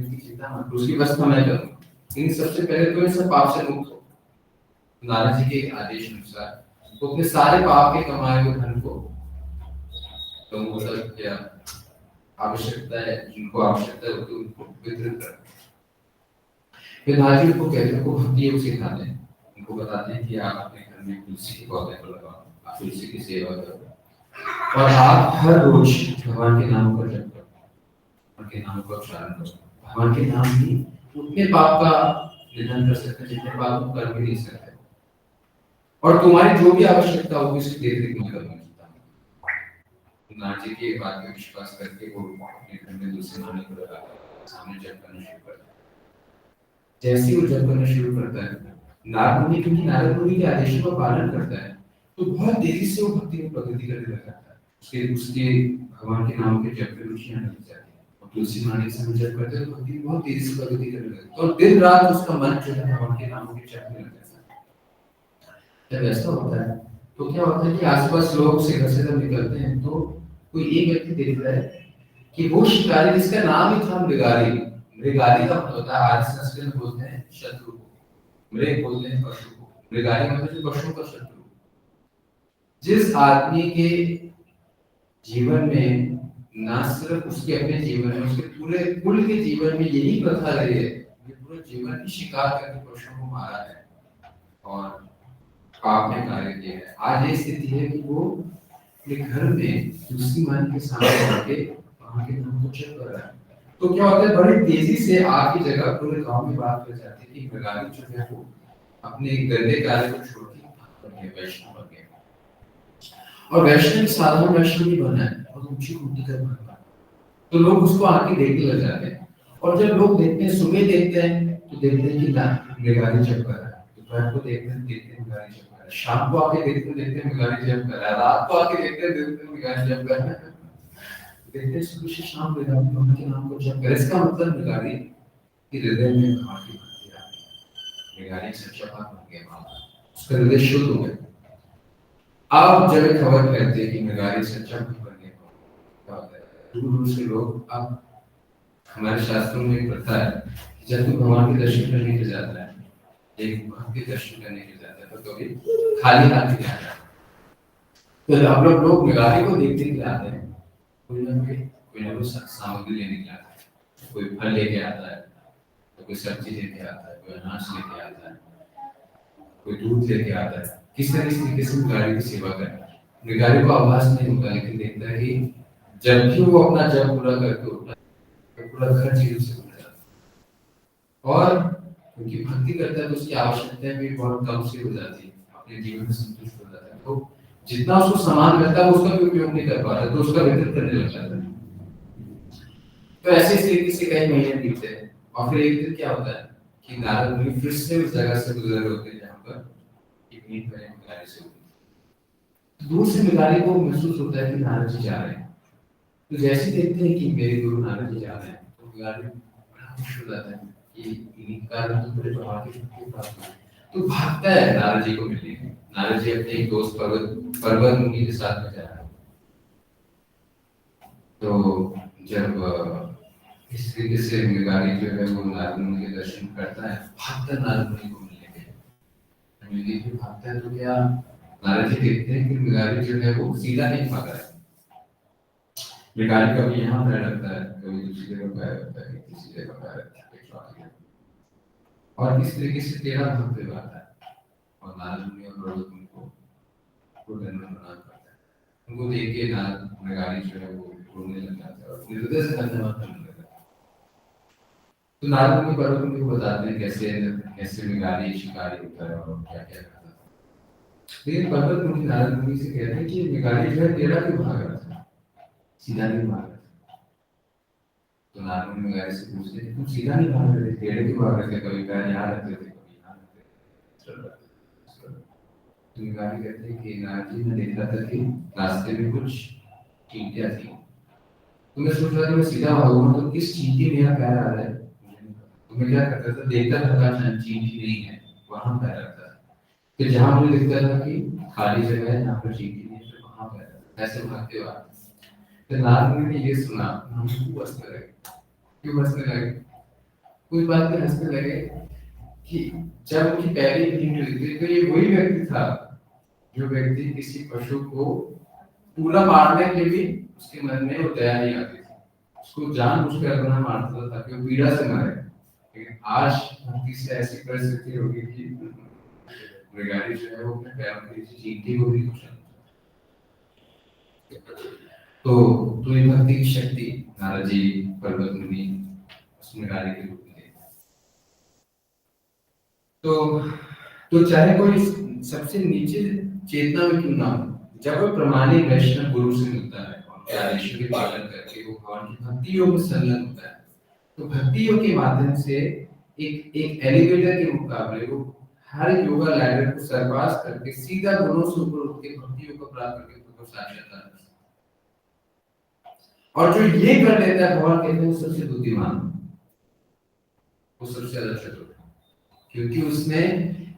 की चिंता मत, उसकी व्यवस्था मैं करूंगा, लेकिन सबसे पहले तो इन सब पाप से मुक्त हो। नारद जी के आदेश अनुसार वो अपने सारे पाप के कमाए हुए धन को लोगों को क्या आवश्यकता है, जिनको आवश्यकता है उनको वितरित कर। फिर नारद जी को कहते हैं को भक्ति योग सिखाते हैं, उनको बताते हैं कि आप अपने घर में तुलसी के पौधे को लगाओ, आप तुलसी की सेवा करो और आप हर रोज भगवान के नाम को जप करो, भगवान के नाम को उच्चारण करो। भगवान के नाम ही उतने पाप का निधन कर सकते हैं जितने पाप हम कर भी नहीं सकते, और तुम्हारी जो भी आवश्यकता होगी उसकी देख रेख मैं करूंगा। नारद जी की बात पे विश्वास करके वो अपने घर में तुलसी माने को लगा सामने जप करना शुरू करता है। जैसे वो जप करना शुरू करता है, नारद मुनि क्योंकि नारद मुनि के आदेशों का पालन करता है तो बहुत तेजी से वो भक्ति में प्रगति करने लग जाता है। उसके भगवान के नाम के जप में रुचि आने लग जाती है और तुलसी माने से जप करते हैं तो भक्ति में बहुत तेजी से प्रगति करने लगता है और दिन रात उसका मन जो है भगवान के नाम के जप में लग जाता है। जब ऐसा होता है तो क्या होता है कि आसपास लोग से घर से जब निकलते हैं तो कोई एक व्यक्ति देखता है कि वो शिकारी जिसका नाम ही था मृगारी, मृगारी का मतलब होता है आर्य संस्कृत में बोलते हैं शत्रु को, मृग बोलते हैं पशु को, मृगारी मतलब जो पशुओं का शत्रु। जिस आदमी के जीवन में ना सिर्फ उसके अपने जीवन में, उसके पूरे कुल के जीवन में यही प्रथा रही है, ये पूरे जीवन ही शिकार करके पशुओं को मारा है और पाप में कार्य किया है। आज ये स्थिति है कि वो अपने घर में तुलसी मान के सामने आके वहां के नाम को जप कर रहा है। तो क्या होता है बड़ी तेजी से आग की जगह पूरे गांव में बात कर जाती है कि मृगारी जो है वो अपने गंदे कार्य को छोड़ के वैष्णव बन गए। और वैष्णव साधारण वैष्णव नहीं बना है, और ऊंची कोटि का बना है, तो लोग उसको आके देखने लग जाते हैं। और जब लोग देखते हैं, सुबह देखते हैं तो देखते हैं कि ना निगारी जप कर रहा है, दोपहर को देखते हैं निगारी जप कर रहा है, शाम को आके देखते हैं निगारी जप कर रहा है, रात को आके देखते हैं निगारी जप कर रहा है, देखते हैं सुबह से शाम निगारी उनके नाम को जप कर। इसका मतलब निगारी कि हृदय में भगवान की भक्ति आ गई, निगारी सच्चा भक्त बन गया, उसका हृदय शुद्ध हो गया। अब जब एक खबर फैलती है कि निगारी सच्चा भक्त बन गया, क्या होता है, दूर दूर से लोग, अब हमारे शास्त्रों में एक प्रथा है कि जब तू भगवान के दर्शन करने के जाता है, एक भक्त के दर्शन करने के जाता है, तो कभी खाली हाथ नहीं आता। तो अब लोग निगारी को देखने के लिए आते हैं, कोई ना कोई सामग्री लेने के आता है, कोई फल लेके आता है, तो कोई सब्जी लेके आता है, कोई अनाज लेके आता है, कोई दूध लेके आता है, किस तरीके से निगारी की सेवा करता है। निगारी को आभास नहीं होता, लेकिन देखता है कि जब भी वो अपना जप पूरा करके उठता है, पूरा घर चीजों से भर जाता है, और क्योंकि भक्ति करता है तो उसकी आवश्यकताएं भी बहुत कम से हो जाती है, अपने जीवन में संतुष्ट हो जाता है। तो जितना उसको सामान मिलता है उसका भी उपयोग नहीं कर पाता, तो उसका वितरण करने लग जाता है। तो ऐसी स्थिति से कई महीने बीतते हैं, और फिर एक दिन क्या होता है कि नारद मुनि फिर से उस जगह से गुजर रहे होते हैं जहाँ पर निगारी से होती। दूर से निगारी को महसूस होता है कि नारद जी जा रहे हैं, तो जैसे देखते हैं कि मेरे गुरु नारद जी जा रहे हैं, तो निगारी बड़ा खुश हो जाता है कि इन्हीं कारण तो मेरे भगवान की शक्ति प्राप्त हुई। तो भागता है नारद जी को मिलने। नारद जी अपने एक दोस्त पर्वत मुनि के साथ में जा रहे हैं। तो जब इस तरीके से निगारी जो है वो नारद मुनि के दर्शन करता है, भागता नारद मुनि को मिलने के लिए भागता है, तो क्या नारद जी देखते हैं कि निगारी जो है वो सीधा नहीं भाग रहा है। निगारी कभी यहाँ पैर रखता है, कभी दूसरी जगह पैर रखता है, तीसरी जगह पैर रखता है, और इस तरीके से 13 भक्त आता है, और नारद मुनि और पर्वत मुनि को धन्यवाद प्रणाम करता है। उनको देख के नारद निगारी जो है वो रोने लग जाता है और हृदय से धन्यवाद करने लगता है। तो नारद मुनि पर्वत मुनि को बताते हैं कैसे निगारी शिकारी होता है और क्या क्या करता है। लेकिन पर्वत मुनि नारद मुनि से कहते हैं कि निगारी जो है 13 क्यों भाग रहा था, सीधा नहीं भाग रहा था। तो नारद मुनि निगारी से पूछते हैं तुम सीधा नहीं भाग रहे थे, टेढ़े क्यों भाग रहे थे, कभी पैर यहाँ रखते थे, कभी यहाँ रखते थे। तो निगारी कहते हैं कि नारद जी, मैं देख रहा था कि रास्ते में कुछ चींटियां थी, तो मैं सोच रहा था मैं सीधा भागूंगा तो किस चींटी मेरा पैर आ रहा है, तो मैं क्या करता था, देखता था चींटी नहीं है, वहां पैर रखता था। फिर जहां मुझे दिखता था कि खाली जगह है जहाँ पर चींटी नहीं है, वहां पैर रखता, ऐसे भागते हुए। तो नारद मुनि ने ये सुना, हमको हंसने लगे। क्यों हंसने लगे? कुछ बात पे हंसने लगे कि जब उनकी पहली भेंट हुई थी, तो ये वही व्यक्ति था जो व्यक्ति किसी पशु को पूरा मारने के लिए उसके मन में वो दया नहीं आती थी, उसको जानबूझकर अपना मारता था ताकि वो पीड़ा से मरे। लेकिन आज भक्ति से ऐसी परिस्थिति होगी कि निगारी जो है वो अपने पैरों के नीचे चींटी को भी कुछ तो ये भक्ति की शक्ति नारद जी पर्वत मुनि उस निगारी के रूप में देखते हैं। तो चाहे कोई सबसे नीचे चेतना में क्यों ना हो, जब वो प्रमाणिक वैष्णव गुरु से मिलता है और आदेशों के पालन करके वो भगवान की भक्ति योग में संलग्न होता है, तो भक्ति योग के माध्यम से एक एलिवेटर के मुकाबले वो हर योगा लैडर को सरपास करके सीधा गुणों से ऊपर उठ के भक्ति योग को प्राप्त करके खुद को साक्षात्कार कर सकता है। और जो ये कर लेता है, भगवान कहते हैं वो सबसे बुद्धिमान, वो सबसे ज्यादा चतुर, क्योंकि उसने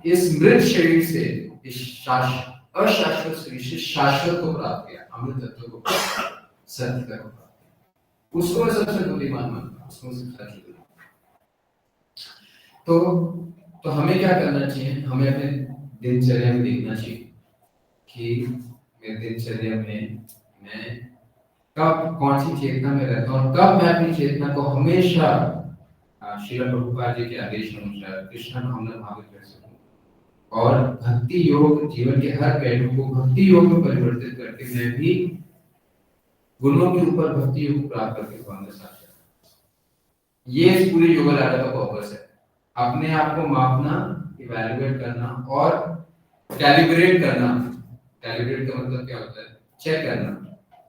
इस मृत शरीर से इस अशाश्वत शरीर से शाश्वत को प्राप्त किया, अमृत तत्व को सत्य को प्राप्त किया। उसको मैं सबसे बुद्धिमान मानता हूं, उसको सबसे चतुर। तो हमें क्या करना चाहिए, हमें अपने दिनचर्या में देखना चाहिए कि मेरे दिनचर्या में मैं कब कौन सी चेतना में रहता हूँ, कब मैं अपनी चेतना को हमेशा श्रील प्रभुपाद जी के आदेश अनुसार कृष्ण भावना भावित कर सकूं और भक्ति योग जीवन के हर पहलू को भक्ति योग में परिवर्तित करके मैं भी गुणों के ऊपर भक्ति योग प्राप्त करके पाऊंगा साक्षात। ये इस पूरे योग लैडर का पर्पस है, अपने आप को मापना कि इवैल्यूएट करना और कैलिब्रेट करना। कैलिब्रेट का मतलब क्या होता है? चेक करना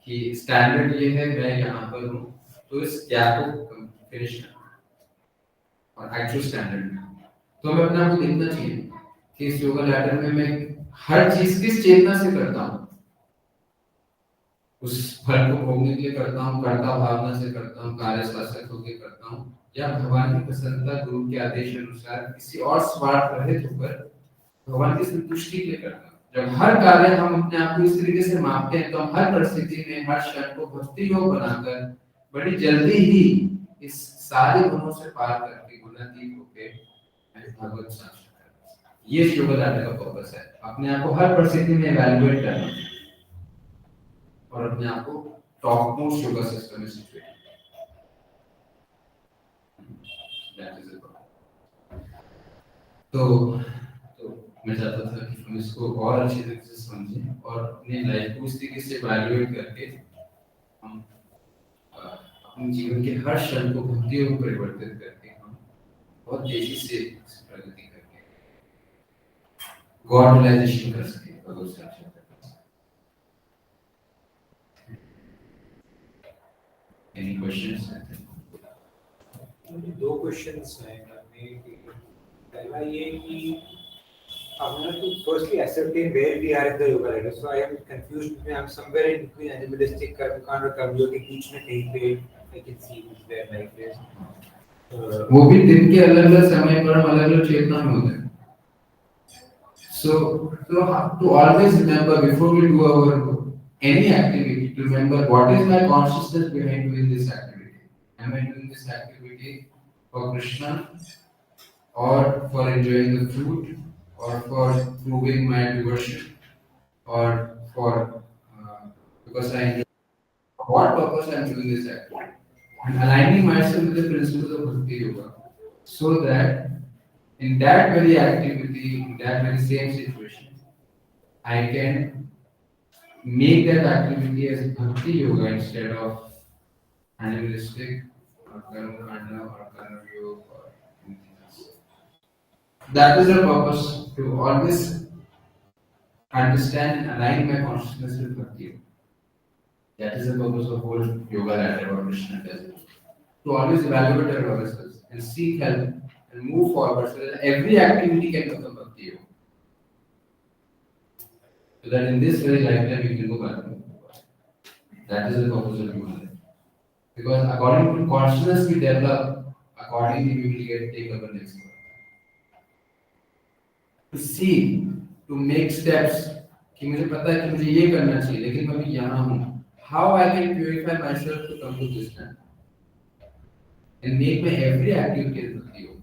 कि स्टैंडर्ड ये है, मैं यहाँ पर हूँ, तो इस गैप को फिनिश करना और एक्चुअल स्टैंडर्ड में। तो हमें अपने आप को देखना चाहिए कि इस योगा लैडर में मैं हर चीज किस चेतना से करता हूँ। उस फल को भोगने के लिए करता हूँ, कर्ता भावना से करता हूँ, कार्य शासक होकर करता हूँ, या भगवान की प्रसन्नता, गुरु के आदेश अनुसार किसी और स्वार्थ रहित होकर भगवान की संतुष्टि के लिए करता हूँ। जब हर कार्य हम अपने आप को इस तरीके से मापते हैं तो हम हर परिस्थिति में, हर क्षण को भक्ति योग बनाकर बड़ी जल्दी ही इस सारे गुणों से पार करके गुणातीत होकर भगवत साक्षात्कार। ये योगा लैडर का पर्पस है, अपने आप को हर परिस्थिति में इवैल्यूएट करना और अपने आप को टॉप मोस्ट योगा सिस्टम में सिचुएट। तो मैं चाहता था कि हम इसको और अच्छी तरीके से समझें और अपनी लाइफ को इस तरीके से इवैल्यूएट करके हम अपने जीवन के हर क्षण को भक्ति में परिवर्तित करके हम बहुत तेजी से प्रगति करके गॉड रियलाइजेशन कर सके, भगवत साक्षात्कार कर सके। Any questions? मुझे दो क्वेश्चंस हैं पहला ये कि I want to firstly ascertain where we are in the yoga ladder. So I am confused between I'm somewhere in between animalistic कर्मकांड और कर्मयोग के बीच में कहीं पे I can see where life is. वो भी दिन के अलग-अलग समय पर हम अलग-अलग चेतना में होते हैं। So to always remember before we do our any activity, to remember what is my consciousness behind doing this activity. Am I doing this activity for Krishna, or for enjoying the fruit, or for proving my devotion, or for because I enjoy? For what purpose I am doing this activity? And aligning myself with the principles of Bhakti Yoga, so that in that very activity, in that very same situation, I can make that activity as Bhakti Yoga instead of animalistic or Karma Kanda or Karma Yoga or anything else. That is the purpose, to always understand and align my consciousness with Bhakti Yoga. That is the purpose of whole yoga ladder or Krishna does. To always evaluate our ourselves and seek help and move forward so that every activity can become Bhakti Yoga. So that in this very lifetime we can go back to Bhakti. That is the purpose of human life. Because according to consciousness we develop, accordingly we will take our next step. To see, to make steps, कि मुझे पता है कि मुझे ये करना चाहिए, लेकिन मैं अभी यहाँ हूँ. How I can purify myself to come to this time and make my every activity as Bhakti Yoga.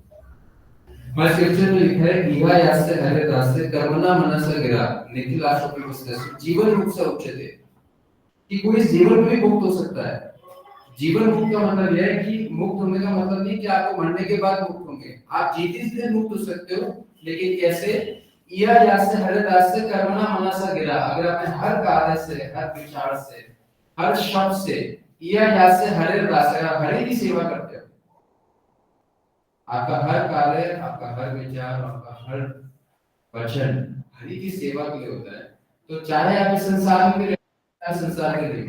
My scripture में लिखा है इहा यास्य हरे दास्य कर्मणा मनसा गिरा निखिल आशोपि वस्तु जीवन मुक्त से उच्चते, कि कोई जीवन में भी मुक्त हो सकता है. जीवन मुक्त का मतलब यह है कि मुक्त होने का मतलब नहीं कि आपको मरने के बाद मुक्त होंगे. आप जीते से मुक्त हो सकते हो, लेकिन कैसे? इहा यास्य हरे दास्य कर्मणा मनसा गिरा. अगर अपने हर कार्य से, हर विचार से, हर शब्द से इहा यास्य हरे दास्य, हरि की सेवा करते हो, आपका हर कार्य, आपका हर विचार, आपका हर वचन हरि की सेवा के लिए होता है. तो चाहे आप इस संसार में रहे, संसार में रहे,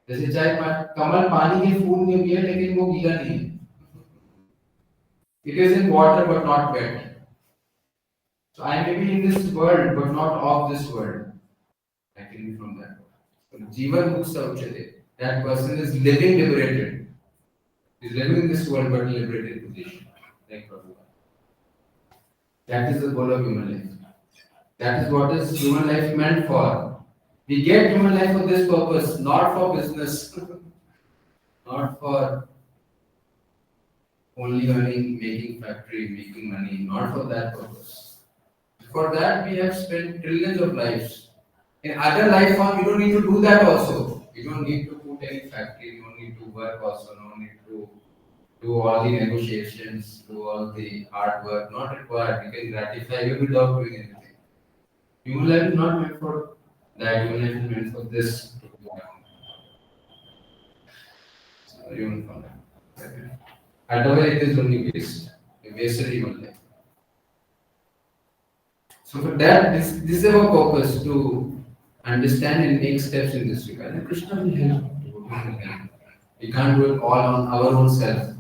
जैसे चाहे कमल पानी के फूल में भी है लेकिन वो गीला नहीं है. It is in water but not wet. So I may be in this world but not of this world. I can be from that world. Jivan mukta uchyate. That person is living liberated. Is living in this world but liberated position. Like Prabhupada. That is the goal of human life. That is what is human life meant for. We get human life for this purpose, not for business, not for only earning, making factory, making money, not for that purpose. For that we have spent trillions of lives. In other life form, you don't need to do that also. You don't need to put any factory, you don't need to work also, you don't need to do all the negotiations, do all the hard work, not required. You can gratify you without doing anything. Human life is not meant for that, human life is meant for this. So, human for that. Otherwise, it is only waste. A wasted human life. So for that, this is our purpose to understand and make steps in this regard. And Krishna will help. We can't do it all on our own self.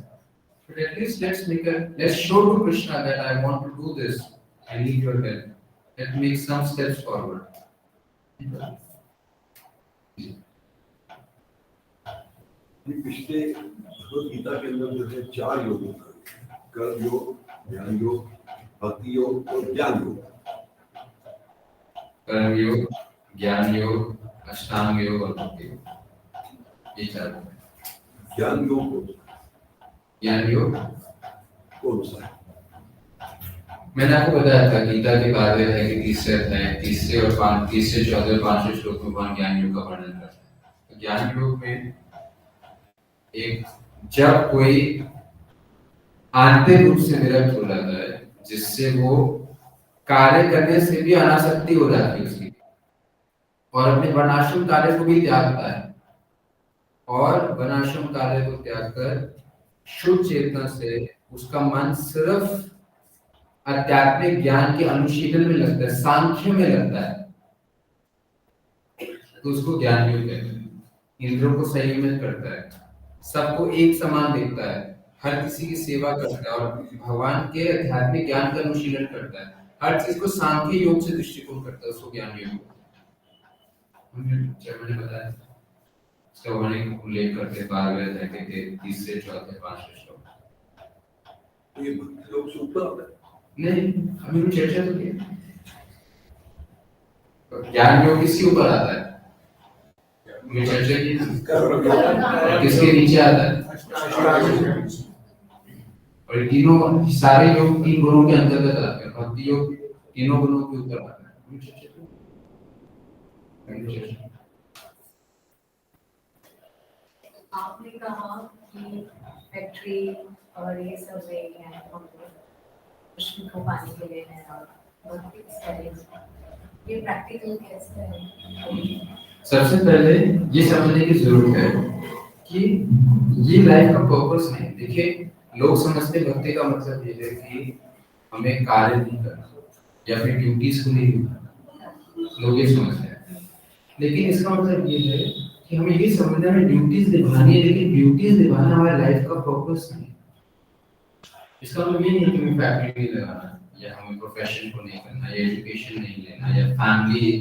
But at least let's show to Krishna that I want to do this. I need your help. Let's make some steps forward. पिछले भगवद गीता के अंदर जो है 4 योग कर्म योग, ज्ञान योग, भक्ति योग और ज्ञान योग। कर्म योग, ज्ञान योग, अष्टांग योग और भक्ति योग, ये 4। ज्ञान योग कौन सा है? मैंने आपको बताया था गीता के बाद है कि तीसरे और चौथे और 5वें श्लोक में भगवान ज्ञान योग का वर्णन करते हैं। तो ज्ञान योग में एक जब कोई आंतरिक रूप से विरक्त हो जाता है, जिससे वो कार्य करने से भी अनासक्ति हो जाती है उसकी, और अपने वर्णाश्रम कार्य को भी त्यागता है, और वर्णाश्रम कार्य को त्याग कर शुद्ध चेतना से उसका मन सिर्फ आध्यात्मिक ज्ञान के अनुशीलन में लगता है, सांख्य में लगता है, तो उसको ज्ञान योग कहते हैं। इंद्रियों को संयमित करता है, सबको एक समान देखता है, हर किसी की सेवा करता है और भगवान के आध्यात्मिक ज्ञान का अनुशीलन करता है, हर चीज को सांख्य योग से दृष्टिकोण करता है, उसको ज्ञान योग मैंने बताया। इसका उल्लेख करते 12वें अध्याय के 3, 4, 5 श्लोक। ये भक्ति योग से ऊपर आता है? नहीं, अभी हम चर्चा तो की। ज्ञान योग किसके ऊपर आता है? हमने चर्चा की ना, किसके नीचे आता है? और तीनों सारे योग 3 गुणों के अंतर्गत आते हैं। भक्ति योग 3 गुणों के ऊपर आता है। हमने चर्चा की। आपने कहा कि फैक्ट्री और ये सब कृष्ण को पाने के लिए है और ये प्रैक्टिकल कैसे है? सबसे पहले ये समझने की जरूरत है कि ये लाइफ का पर्पस नहीं। देखिए, लोग समझते भक्ति का मतलब ये है कि हमें कार्य नहीं करना या फिर ड्यूटीज को नहीं करना, लोग ये समझते हैं। लेकिन इसका मतलब ये है कि हमें ये समझना है ड्यूटीज निभानी है, लेकिन ड्यूटीज निभाना हमारे लाइफ का पर्पस नहीं। इसका मतलब ये नहीं कि हमें फैक्ट्री नहीं लगाना, या हमें प्रोफेशन को नहीं करना, या एजुकेशन नहीं लेना, या फैमिली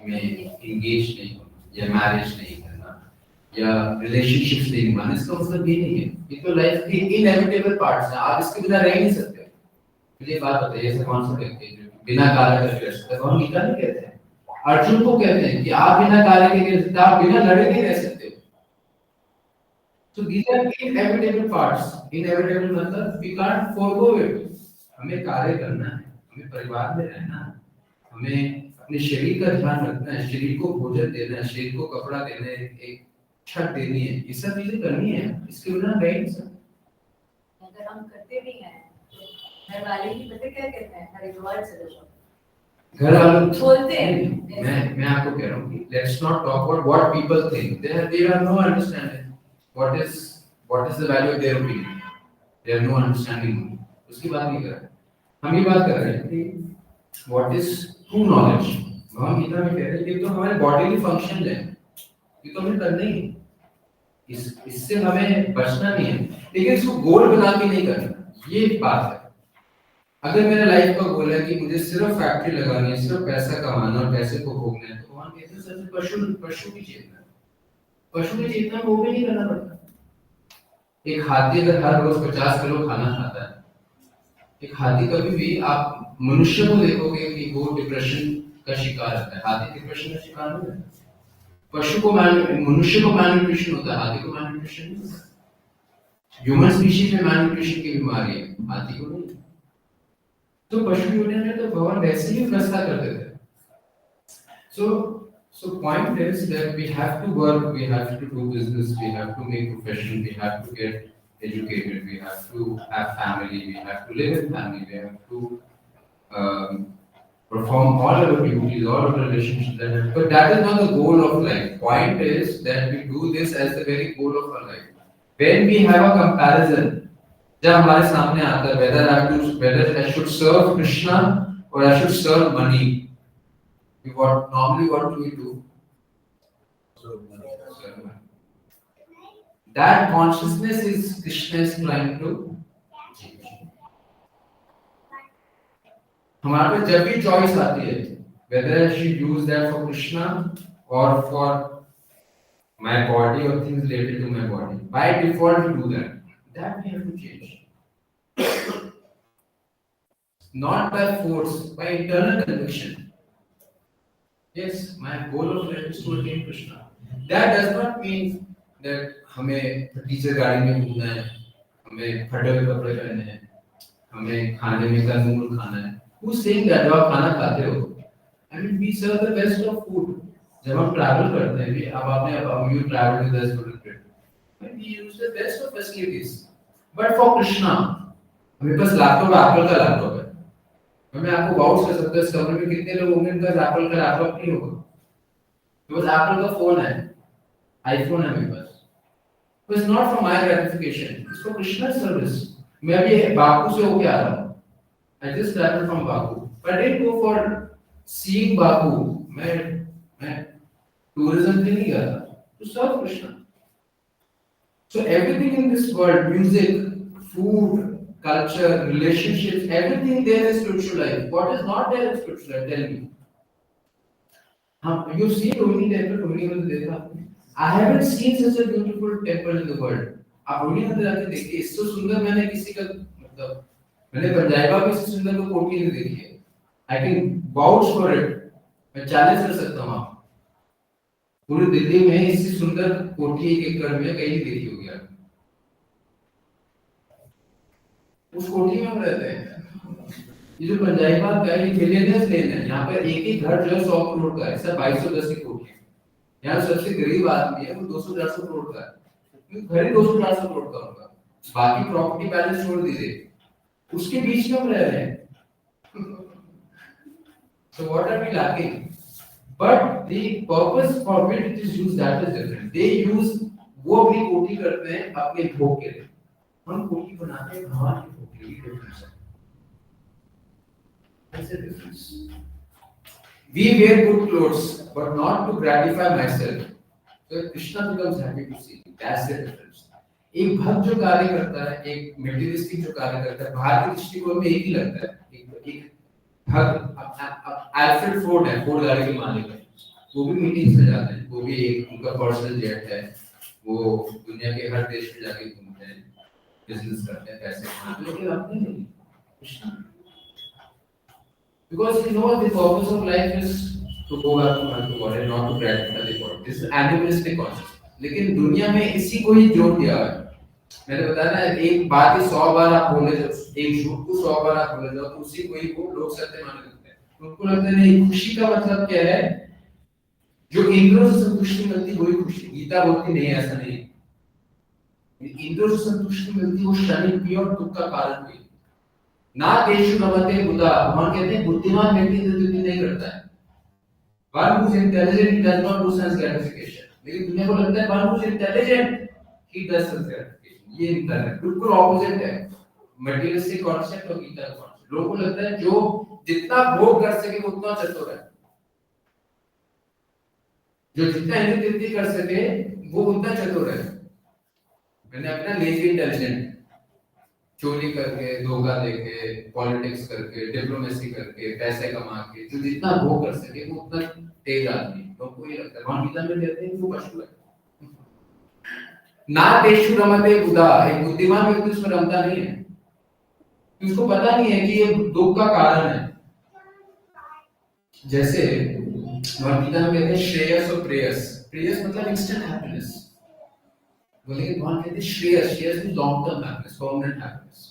में इंगेज नहीं होना, या मैरिज नहीं करना, या रिलेशनशिप्स नहीं निभाना। इसका मतलब ये नहीं है। ये तो लाइफ के इनएविटेबल पार्ट्स हैं, आप इसके बिना रह नहीं सकते। मुझे बात बताइए, ऐसे कौन सा व्यक्ति है जो बिना कार्य करके रह सकता है? भगवान गीता में कहते हैं, अर्जुन को कहते हैं कि आप बिना कार्य के नहीं रह सकते, आप बिना लड़े नहीं रह सकते। So these are inevitable parts. Inevitable मतलब we can't forego it. हमें कार्य करना है, हमें परिवार में रहना है, हमें अपने शरीर का ध्यान रखना है, शरीर को भोजन देना है, शरीर को कपड़ा देना है, एक छत देनी है, ये सब चीजें करनी है। इसके बिना रह नहीं सकते। अगर हम करते भी हैं तो घर वाले ही पता क्या कहते हैं, हरिद्वार चले जाओ। घर वाले बोलते हैं। मैं आपको कह रहा हूँ कि let's not talk about what people think. They have no understanding. What is the value of their opinion? They have no understanding. उसकी बात नहीं कर रहे। हम ये बात कर रहे हैं कि what is true knowledge? भगवान गीता में कह रहे हैं कि तो हमारे बॉडीली फंक्शन है, ये तो हमें करना ही है, इससे हमें बचना नहीं है, लेकिन इसको गोल बना के नहीं करना। ये बात है। अगर मेरा लाइफ का गोल है कि मुझे सिर्फ फैक्ट्री लगानी है, सिर्फ पैसा कमाना और पैसे को भोगना है, तो भगवान कहते हैं सबसे पशु की चेतना। पशु की चेतना को भी नहीं करना पड़ता। एक हाथी अगर हर रोज 50 किलो खाना खाता है, एक हाथी कभी भी आप मनुष्य को देखोगे कि वो डिप्रेशन का शिकार रहता है। हाथी डिप्रेशन का शिकार नहीं है। मनुष्य को मैलन्यूट्रिशन होता है, हाथी को मैलन्यूट्रिशन नहीं होता। ह्यूमन स्पीशीज में मैलन्यूट्रिशन की बीमारी है, हाथी को नहीं। तो पशु यूनियन में तो भगवान वैसे ही व्यवस्था करते थे। So point is that we have to work, we have to do business, we have to make profession, we have to get educated, we have to have family, we have to live in family, we have to perform all our duties, all our relationships. But that is not the goal of life. Point is that we do this as the very goal of our life. When we have a comparison, जब हमारे सामने आता है whether I should serve Krishna or I should serve money. What do we do? So, Serve money. That consciousness is Krishna is trying to change. हमारे पे जब भी choice आती है, whether I should use that for Krishna or for my body or things related to my body, by default we do that. That we have to change. Not by force, by internal conviction. Yes, my goal of life is to attain Krishna. That does not mean that हमें टीचर गाड़ी में घूमना है, हमें फटे हुए कपड़े पहनने हैं, हमें खाने में कंजूमर खाना है. Who's saying that? जब आप खाना खाते हो, I mean we serve the best of food. जब हम travel करते हैं भी, अब आपने you travel with us for a trip, we use the best of facilities. But for Krishna, हमें पास लैपटॉप एप्पल का लैपटॉप है. मैं आपको वाउच कर सकता हूँ इस कमरे में कितने लोग होंगे इनका एप्पल का लैपटॉप नहीं होगा. बिकॉज़ एप्पल का फोन है, आईफोन है मेरे पास. So it's not for my gratification. It's for Krishna's service. मैं अभी बाकू से होके आ रहा हूँ. I just traveled from Baku. But I didn't go for seeing Baku. मैं tourism के नहीं गया था. To serve Krishna. So everything in this world, music, food, culture, relationships, everything there is spiritual life. What is not there in spiritual life? Tell me. You see Rohini temple, Rohini मंदिर देखा आपने? I haven't seen such a beautiful temple in the world. आप रोहिणी मंदिर आके देखिए, इससे सुंदर मैंने किसी का मतलब मैंने पंजाबा में इससे सुंदर कोई कोठी नहीं देखी है. I can vouch for it. मैं चैलेंज कर सकता हूँ आप. पूरे दिल्ली में इससे सुंदर कोठी एक एकड़ में कहीं नहीं देखी होगी आप. उस कोठी में हम रहते हैं. ये जो पंजाबा का ये मिलियनर्स लेन है. यहाँ पर एक ही घर जो है 100 करोड़ का है. सब 2210 की कोठी है. यहाँ सबसे गरीब आदमी है वो 200-400 करोड़ का है. घर ही 200-400 करोड़ का होगा. बाकी प्रॉपर्टी बैलेंस छोड़ दीजिए. उसके बीच में हम रह रहे हैं. So what are we lacking? But the purpose for which it is used, that is different. They use वो अपनी कोठी करते हैं अपने भोग के लिए. हम कोठी बनाते हैं भगवान के भोग के लिए. डिफरेंस है. That's the difference. We wear good clothes, but not to gratify myself. So Krishna becomes happy to see. That's the difference. एक भक्त जो कार्य करता है, एक मेटेरियलिस्टिक जो कार्य करता है, बाहर की दृष्टिकोण में एक ही लगता है. एक भक्त अल्फ्रेड फोर्ड है, फोर्ड गाड़ी के मालिक है. वो भी मीटिंग्स में जाते हैं. वो भी एक उनका पर्सनल जेट है. वो दुनिया के हर देश में जाके घूमते हैं, बिजनेस करते हैं, पैसे कमाते हैं. लेकिन अपने नहीं. Krishna because you know the purpose of life is to go back to my body and not to gratify the body. This is animalistic consciousness. लेकिन दुनिया में इसी को ही जोड़ दिया है. मैंने बताया ना, एक बात ही 100 बार आप बोले, एक झूठ को 100 बार आप बोले जाओ तो उसी को ही वो लोग सत्य मानने लगते हैं. उनको लगता है नहीं, खुशी का मतलब क्या है? जो इंद्रियों से संतुष्टि मिलती वही खुशी. गीता बोलती नहीं ऐसा नहीं. इंद्रियों से संतुष्टि मिलती वो क्षणिक भी और दुख का कारण भी. ना देशु नमते बुद्धा. भगवान कहते हैं बुद्धिमान व्यक्ति दुर्नीति नहीं करता है. One who is intelligent does not do sense gratification. लेकिन दुनिया को लगता है one who is intelligent he does sense gratification. ये अंतर है, बिल्कुल ऑपोजिट है. मटेरियलिस्टिक कॉन्सेप्ट और गीता का कॉन्सेप्ट. लोगों को लगता है जो जितना भोग कर सके वो उतना चतुर है. जो जितना इंद्रिय कर सके वो उतना चतुर है. मैंने अपना लेजी इंटेलिजेंट, चोरी करके, धोखा देके, पॉलिटिक्स करके, डिप्लोमेसी करके, पैसे कमा के, जो जितना भोग कर सके वो उतना तेज आदमी. लोगों को ये लगता है. वहां गीता में कहते हैं वो पशु है. ना देशु रमते बुधा. एक बुद्धिमान व्यक्ति उसमें रमता नहीं है. उसको पता नहीं है कि ये दुख का कारण है. जैसे गीता में कहते हैं श्रेयस और प्रेयस. प्रेयस मतलब इंस्टेंट हैप्पीनेस. बोलेंगे भगवान कहते हैं Shreyas. Shreyas means long term happiness, permanent happiness.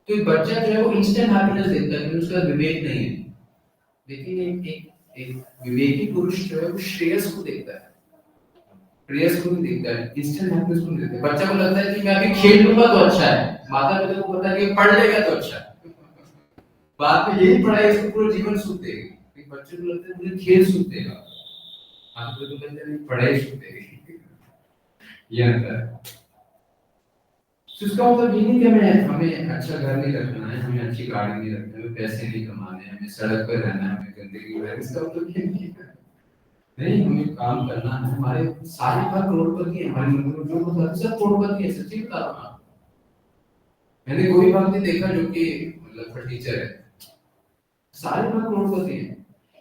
तो एक बच्चा जो है वो इंस्टेंट हैप्पीनेस देखता है क्योंकि उसका विवेक नहीं है. लेकिन एक विवेकी पुरुष जो है वो श्रेयस को देखता है, प्रेयस को नहीं देखता है, इंस्टेंट हैप्पीनेस को नहीं देखता है. बच्चा को लगता है कि मैं अभी खेल लूंगा तो अच्छा है. माता पिता को पता है कि पढ़ लेगा तो अच्छा है. बाद में यही पढ़ाई इसको पूरा जीवन सुख देगी. बच्चे को लगता है मुझे खेल सुख देगा, माता पिता को लगता है पढ़ाई सुख देगी. ये अंतर है. तो इसका मतलब ये नहीं कि हमें अच्छा घर नहीं रखना है, हमें अच्छी गाड़ी नहीं रखनी है, हमें पैसे नहीं कमाने हैं, हमें सड़क पर रहना है, हमें गंदगी में, इसका मतलब ये नहीं है। नहीं, हमें काम करना है। हमारे सारे घर करोड़पति हैं, हमारे मतलब जो मतलब सब करोड़पति है, सच्ची बता रहा हूँ। मैंने कोई बात नहीं देखा जो कि मतलब फर्नीचर है, सारे घर करोड़पति हैं,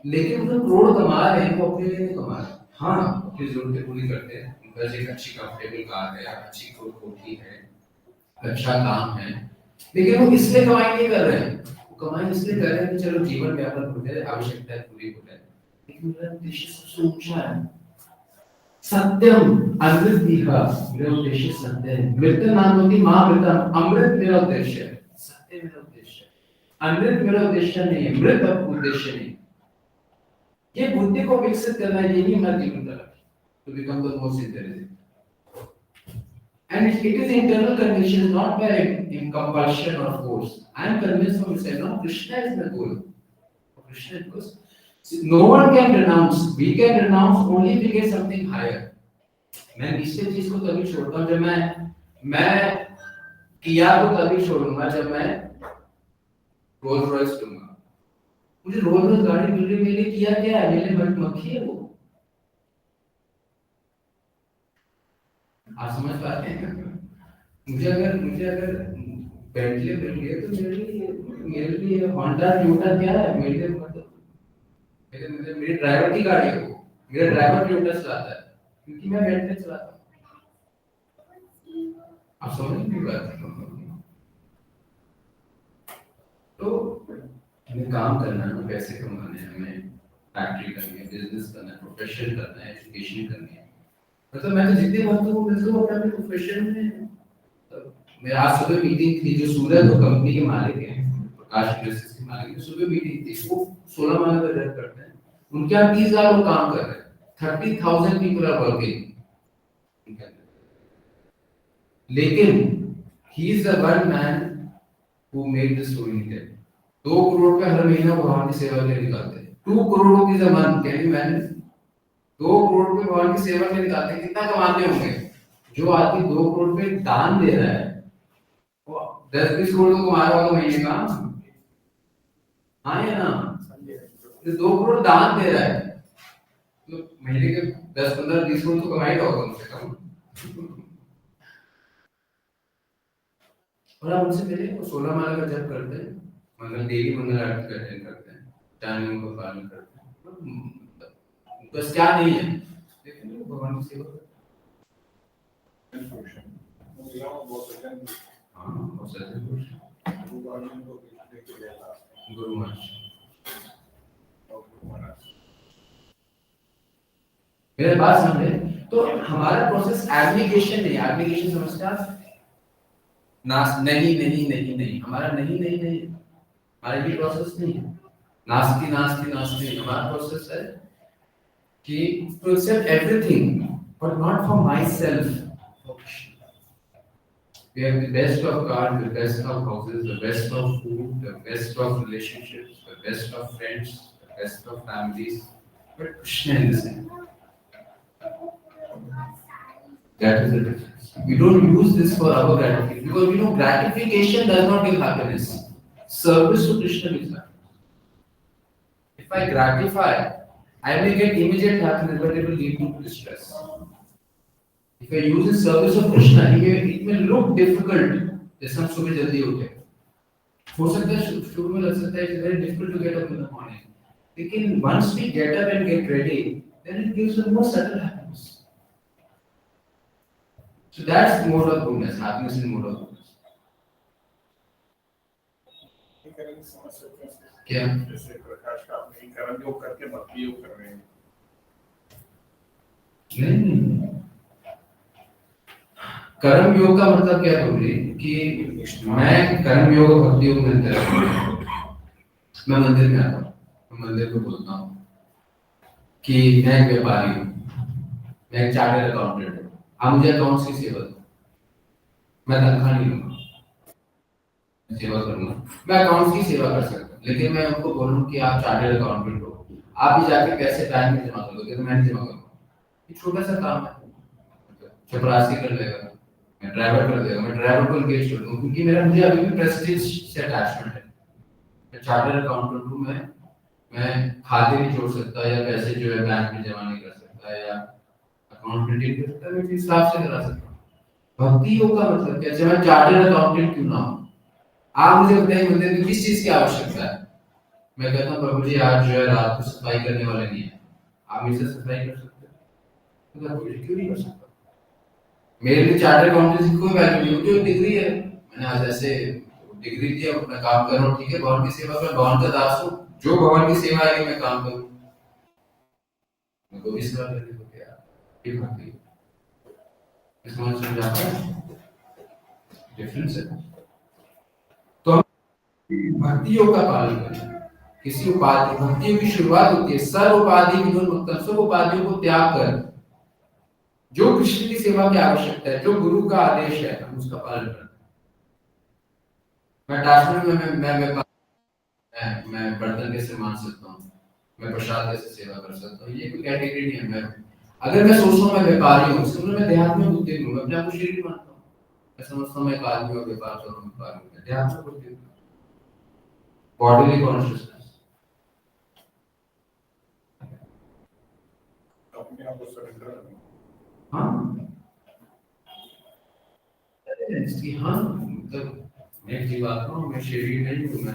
लेकिन जो करोड़ कमा रहे हैं वो अपने लिए नहीं कमा रहे। हाँ, अपनी जरूरतें पूरी करते हैं, उनका एक अच्छी कंफर्टेबल कार है, अच्छी कोठी है, अच्छा काम है, लेकिन वो इसलिए कमाई नहीं कर रहे हैं, वो कमाई इसलिए कर रहे हैं कि चलो जीवन व्यापक हो जाए, आवश्यकताएं पूरी हो जाए। लेकिन मेरा उद्देश्य सबसे ऊंचा है, सत्यम अमृतः, मेरा उद्देश्य सत्य है। मृत नानोति मां मृतम, अमृत मेरा उद्देश्य है, सत्य मेरा उद्देश्य है, अमृत मेरा उद्देश्य नहीं है, मृत उद्देश्य नहीं। ये बुद्धि को विकसित करना है, यही हमारा जीवन का लक्ष्य, to become the most intelligent. And it is internal conviction, not by compulsion or force. I am convinced from inside. No, Krishna is the goal. Krishna, because no one can renounce. We can renounce only if we get something higher. मैं किसी चीज को तभी छोड़ता हूँ जब मैं किया को तभी छोड़ूंगा जब मैं रोल्स रॉयस लूंगा। मुझे रोल्स रॉयस गाड़ी मिल रही, मेरे किया क्या है, मेरे मन मक्खी है वो। आप समझ पाते हैं? मुझे अगर बेंटली मिल गई तो मेरे लिए होंडा टोयोटा क्या है, मेरे लिए मतलब मेरे ड्राइवर की गाड़ी है वो, मेरा ड्राइवर टोयोटा चलाता है क्योंकि मैं बेंटली चलाता हूँ। आप समझ नहीं पाते? तो हमें काम करना है, पैसे कमाने हैं, हमें फैक्ट्री करनी है, बिजनेस करना है, प्रोफेशन करना है, एजुकेशन करनी है। मतलब मैं तो जितने वक्त को मिलता हूँ अपने प्रोफेशन में। मेरा आज सुबह मीटिंग थी, जो सूरज तो कंपनी के मालिक हैं, प्रकाश इंडस्ट्रीज के मालिक हैं, सुबह मीटिंग थी, वो 16 माह का जॉब करते हैं, उनके यहाँ 30,000 लोग काम कर रहे हैं, 30,000 people are working, लेकिन he is the one man who made the story tell। 2 crore पे हर महीना भगवान की सेवा के लिए निकालते हैं, 2 crore rupees a month, can you imagine? 2 crore रुपए भगवान की सेवा के लिए निकालते हैं, कितना कमाते होंगे? जो आदमी 2 करोड़ रुपए दान दे रहा है, वो 10-20 करोड़ तो कमा रहा होगा महीने का, हाँ या ना? 2 करोड़ दान दे रहा है तो महीने के 10-15-20 करोड़ तो कमाई होगा कम से कम। और आप उनसे मिले, वो 16 माला का जप करते हैं, मंगल देवी मंगल आरती करते हैं, टाइमिंग का पालन करते हैं, बस क्या नहीं है, लेकिन भगवान की सेवा। हाँ, बहुत सारे गुरु महाराज मेरे बात समझे? तो हमारा प्रोसेस एप्लीकेशन नहीं, एप्लीकेशन समझता नहीं, हमारा नहीं, हमारा ये प्रोसेस नहीं है, नास्ति, हमारा प्रोसेस है कि to accept everything but not for myself. We have the best of cars, the best of houses, the best of food, the best of relationships, the best of friends, the best of families, but Krishna is the same. That is the difference. We don't use this for our gratification, because we know gratification does not give happiness. Service to Krishna gives happiness. If I gratify, I may get immediate happiness, but it will lead to distress. If I use the service of Krishna, it may look difficult. जैसे हम सुबह जल्दी उठे, हो सकता है शुरू में लग सकता है it's very difficult to get up in the morning. लेकिन once we get up and get ready, then it gives a more subtle happiness. So that's mode of goodness. Happiness is mode of goodness. क्या? जैसे प्रकाश का अपने कर्म योग करके भक्ति योग कर रहे हैं। नहीं, कर्म योग का मतलब क्या बोल रही कि मैं कर्म योग और भक्ति योग में अंतर है। मैं मंदिर में आता हूँ, मैं मंदिर को बोलता हूँ कि मैं एक व्यापारी हूँ, मैं एक चार्टर्ड अकाउंटेंट हूँ, आप मुझे अकाउंट्स की सेवा दो, मैं तनख्वाह नहीं लूंगा, सेवा करूंगा, मैं अकाउंट्स की सेवा कर सकता हूँ, लेकिन मैं उनको बोलूँ कि आप चार्टर्ड अकाउंटेंट हो, आप भी जाके पैसे टाइम में जमा कर दोगे तो मैं नहीं जमा करूँगा। ये छोटा सा काम है, चपरासी कर लेगा, मैं ड्राइवर कर देगा, मैं ड्राइवर को एंगेज कर दूं, क्योंकि मेरा मुझे अभी भी प्रेस्टीज से अटैचमेंट है। मैं चार्टर्ड अकाउंटेंट हूँ, मैं खाते नहीं जोड़ सकता या पैसे जो है बैंक में जमा नहीं कर सकता या अकाउंट मेंटेन कर सकता, मैं इस हिसाब से करा सकता हूँ। भक्ति योग का मतलब क्या है? मैं चार्टर्ड अकाउंटेंट क्यों ना हूँ? आप मुझे बताइए मंदिर में किस चीज की आवश्यकता है? मैं कहता हूँ प्रभु जी आज जो है रात को सफाई करने वाले नहीं है, आप मेरे से सफाई कर सकते हो? तो मुझे क्यों नहीं कर सकता? मेरे लिए चार्टर्ड अकाउंटेंसी की कोई वैल्यू नहीं, मुझे डिग्री है, मैंने आज ऐसे डिग्री दी, अपना काम कर रहा हूँ, ठीक है, भगवान की सेवा कर, भगवान का दास हूँ, जो भगवान की सेवा है मैं काम करूँ, मैं कोई सेवा करने को तैयार, ये भक्ति इसमें समझ आता है डिफरेंस है। तो हम भक्ति योग का पालन करें। किसी उपाधि, भक्ति योग की शुरुआत होती है सर्व उपाधि विदुर मुक्तम, सब उपाधियों को त्याग कर जो कृष्ण की सेवा की आवश्यकता है, जो गुरु का आदेश है, हम उसका पालन करते हैं। मैं अटैचमेंट में मैं बर्तन कैसे मान सकता हूँ, मैं प्रसाद कैसे सेवा कर सकता हूँ, ये कोई कैटेगरी नहीं है। मैं अगर मैं सोचता हूँ मैं व्यापारी हूँ, इसका मतलब मैं देहात में बुद्धि हूँ, मैं अपने आप को शरीर मानता हूँ, मैं समझता हूँ मैं एक आदमी और व्यापार कर रहा हूँ, व्यापार हूँ, मैं देहात में बुद्धि हूँ, बॉडीली कॉन्शियसनेस अपने आप को सरेंडर करना। हाँ इसकी हाँ मतलब मैं एक बात कहूँ, मैं शरीर नहीं हूँ, मैं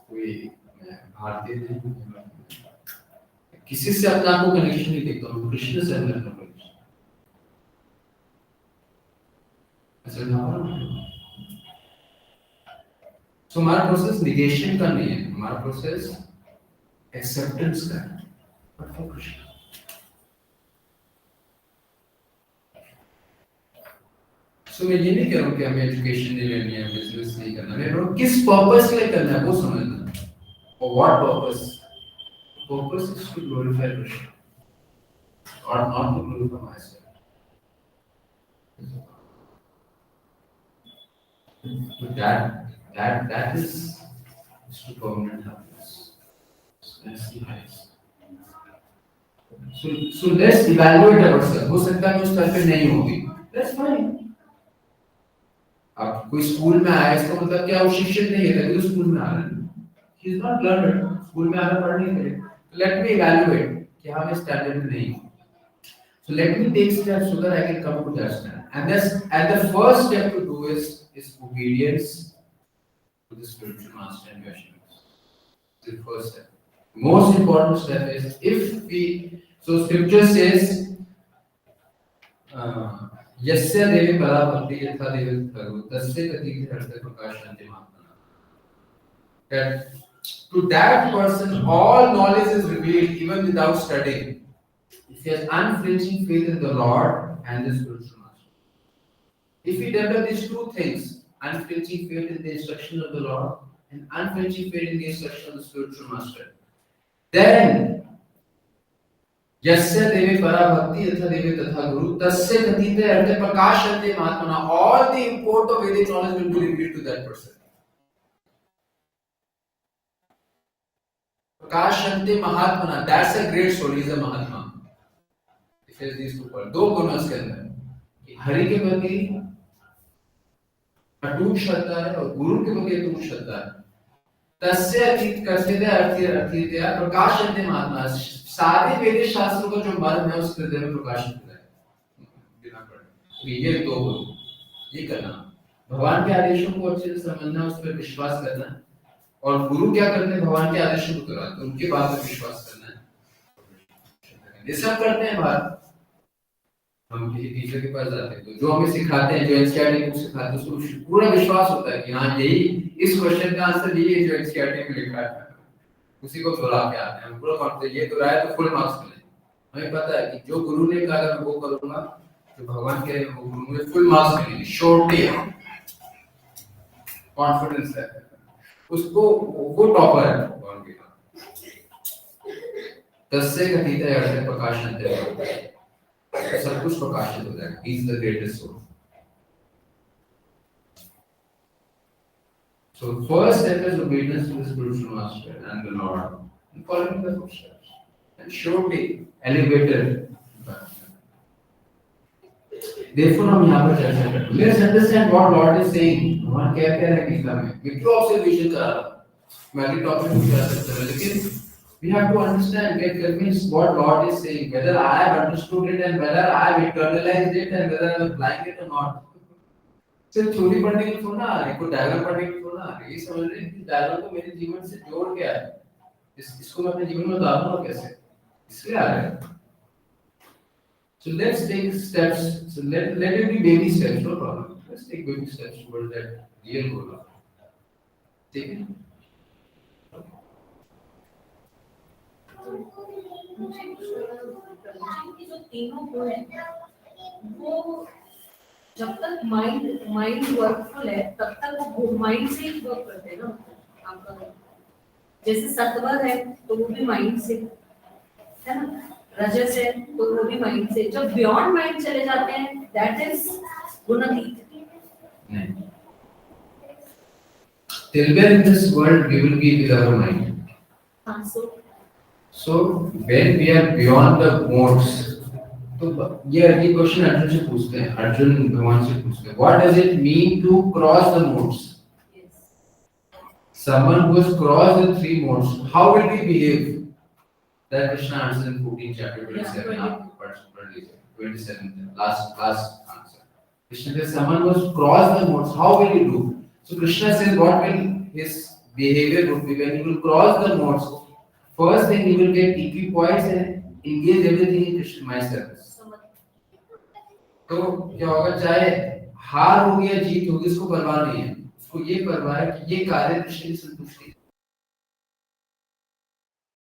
कोई मैं भारतीय नहीं हूँ, किसी से अपने आप को कनेक्शन नहीं देखता हूँ, कृष्ण से अपने आप को तो हमारा प्रोसेस निगेशन का नहीं है, हमारा प्रोसेस एक्सेप्टेंस का है, बट फॉर कृष्ण। सो मैं ये नहीं कह रहा हूँ कि हमें एजुकेशन नहीं लेनी है, बिजनेस नहीं करना, मैं बोल किस पर्पस के लिए करना है वो समझना, और what purpose, purpose is to glorify Krishna और not to glorify my self. That is to permanent happiness. That's the highest. So let's evaluate ourselves. हो सकता है उस स्तर पे नहीं होगी, that's fine. अब कोई स्कूल में आया इसका मतलब क्या वो शिक्षित नहीं है, तभी तो स्कूल में आ रहा है, he is not learned, school में आना पढ़ने के लिए। Let me evaluate कि हाँ मैं स्टैंडर्ड में नहीं हूँ, so let me take steps so that I can come to that standard, and the first step to do is obedience to the spiritual master and Vaishnavas. The first step. Most important step is if we, so scripture says, Yasya devi para bhakti yatha devi bharu tasya katiti harta prakashanti mahatmana. That to that person all knowledge is revealed even without studying. If he has unflinching faith in the Lord and the spiritual master. If he develops these two things, unflinching faith in the instruction of the Lord and unflinching faith in the instruction of the spiritual master, then Yasya devi para bhakti yatha devi tatha guru tasya katite arte prakashante mahatmana, all the import of Vedic knowledge will be revealed to that person. Prakashante mahatmana, that's a great soul, he is a mahatma. He says these two words, दो गुण उसके अंदर कि हरि के प्रति अटूट श्रद्धा है और गुरु के प्रति अटूट श्रद्धा है। तस्य अतीत कथित अर्थित प्रकाशन्ते महात्मा, सारे वेद शास्त्रों का जो मर्म है उस हृदय में प्रकाशित होता है बिना पढ़े। ये दो गुरु, ये करना, भगवान के आदेशों को अच्छे से समझना, उस पर विश्वास करना, और गुरु क्या करते हैं भगवान के आदेशों को दोहराते, उनके बात पर विश्वास करना है। ये सब करते हैं बात, हम किसी टीचर के पास जाते हैं तो जो हमें सिखाते हैं, जो एनसीईआरटी बुक सिखाते हैं, उसको पूरा विश्वास होता है कि हाँ यही इस क्वेश्चन का आंसर यही है जो एनसीईआरटी में लिखा है, उसी को दोहरा के आते हैं, पूरा कॉन्फिडेंस ये दोहराया तो फुल मार्क्स मिले। हमें पता है कि जो गुरु ने कहा मैं वो करूंगा, जो भगवान कह रहे हैं वो गुरु मुझे फुल मार्क्स मिलेंगे, श्योरिटी है, कॉन्फिडेंस है, उसको वो टॉपर है भगवान के पास। तस्य कथित अर्थ प्रकाशन्ते, सब कुछ प्रकाशित हो जाएगा। He is the greatest soul. So first step is obedience to the spiritual master and the Lord, and following the footsteps, and surely elevated. Therefore हम यहाँ पर चर्चा करते हैं. Let's understand what Lord is saying. भगवान क्या कह रहे हैं गीता में. मित्रों ऑब्जर्वेशन कर रहा हूँ. मैं अगले टॉपिक में जा सकता हूँ, लेकिन we have to understand, get convinced what Lord is saying, whether I have understood it and whether I have internalized it and whether I am applying it or not. सिर्फ थ्योरी पढ़ने के थोड़ा आ रहे, कोई डायग्राम पढ़ने के थोड़ा आ रहे. ये समझ रहे हैं कि डायग्राम को मेरे जीवन से जोड़ के आ है. इसको मैं अपने जीवन में उतारूंगा कैसे? इसलिए आ रहा है. So let's take steps. So let it be baby steps, no problem. Let's take baby steps towards that real goal. ठीक है? जो तीनों गुण हैं, वो जब तक माइंड वर्कफुल है तब तक वो माइंड से ही वर्क करते हैं ना. आपका जैसे सत्वर है तो वो भी माइंड से है ना, रजस है तो वो भी माइंड से. जब बियॉन्ड माइंड चले जाते हैं दैट इज गुणातीत. नहीं. Till where in this world we will be with our mind. हाँ, So when we are beyond the modes, तो ये क्वेश्चन अर्जुन से पूछते हैं. अर्जुन भगवान से पूछते हैं, what does it mean to cross the modes? Someone who has crossed the three modes, how will he behave? That Krishna answers in 14 chapter 27. Yeah, 27 last answer. Krishna says someone who has crossed the modes, how will he do? So Krishna says what will his behavior would be when he will cross the modes. First thing he will get equipoise and engage everything in Krishna my service. तो क्या होगा, चाहे हार होगी या जीत होगी, इसको परवाह नहीं है. उसको ये परवाह है कि ये कार्य कृष्ण की संतुष्टि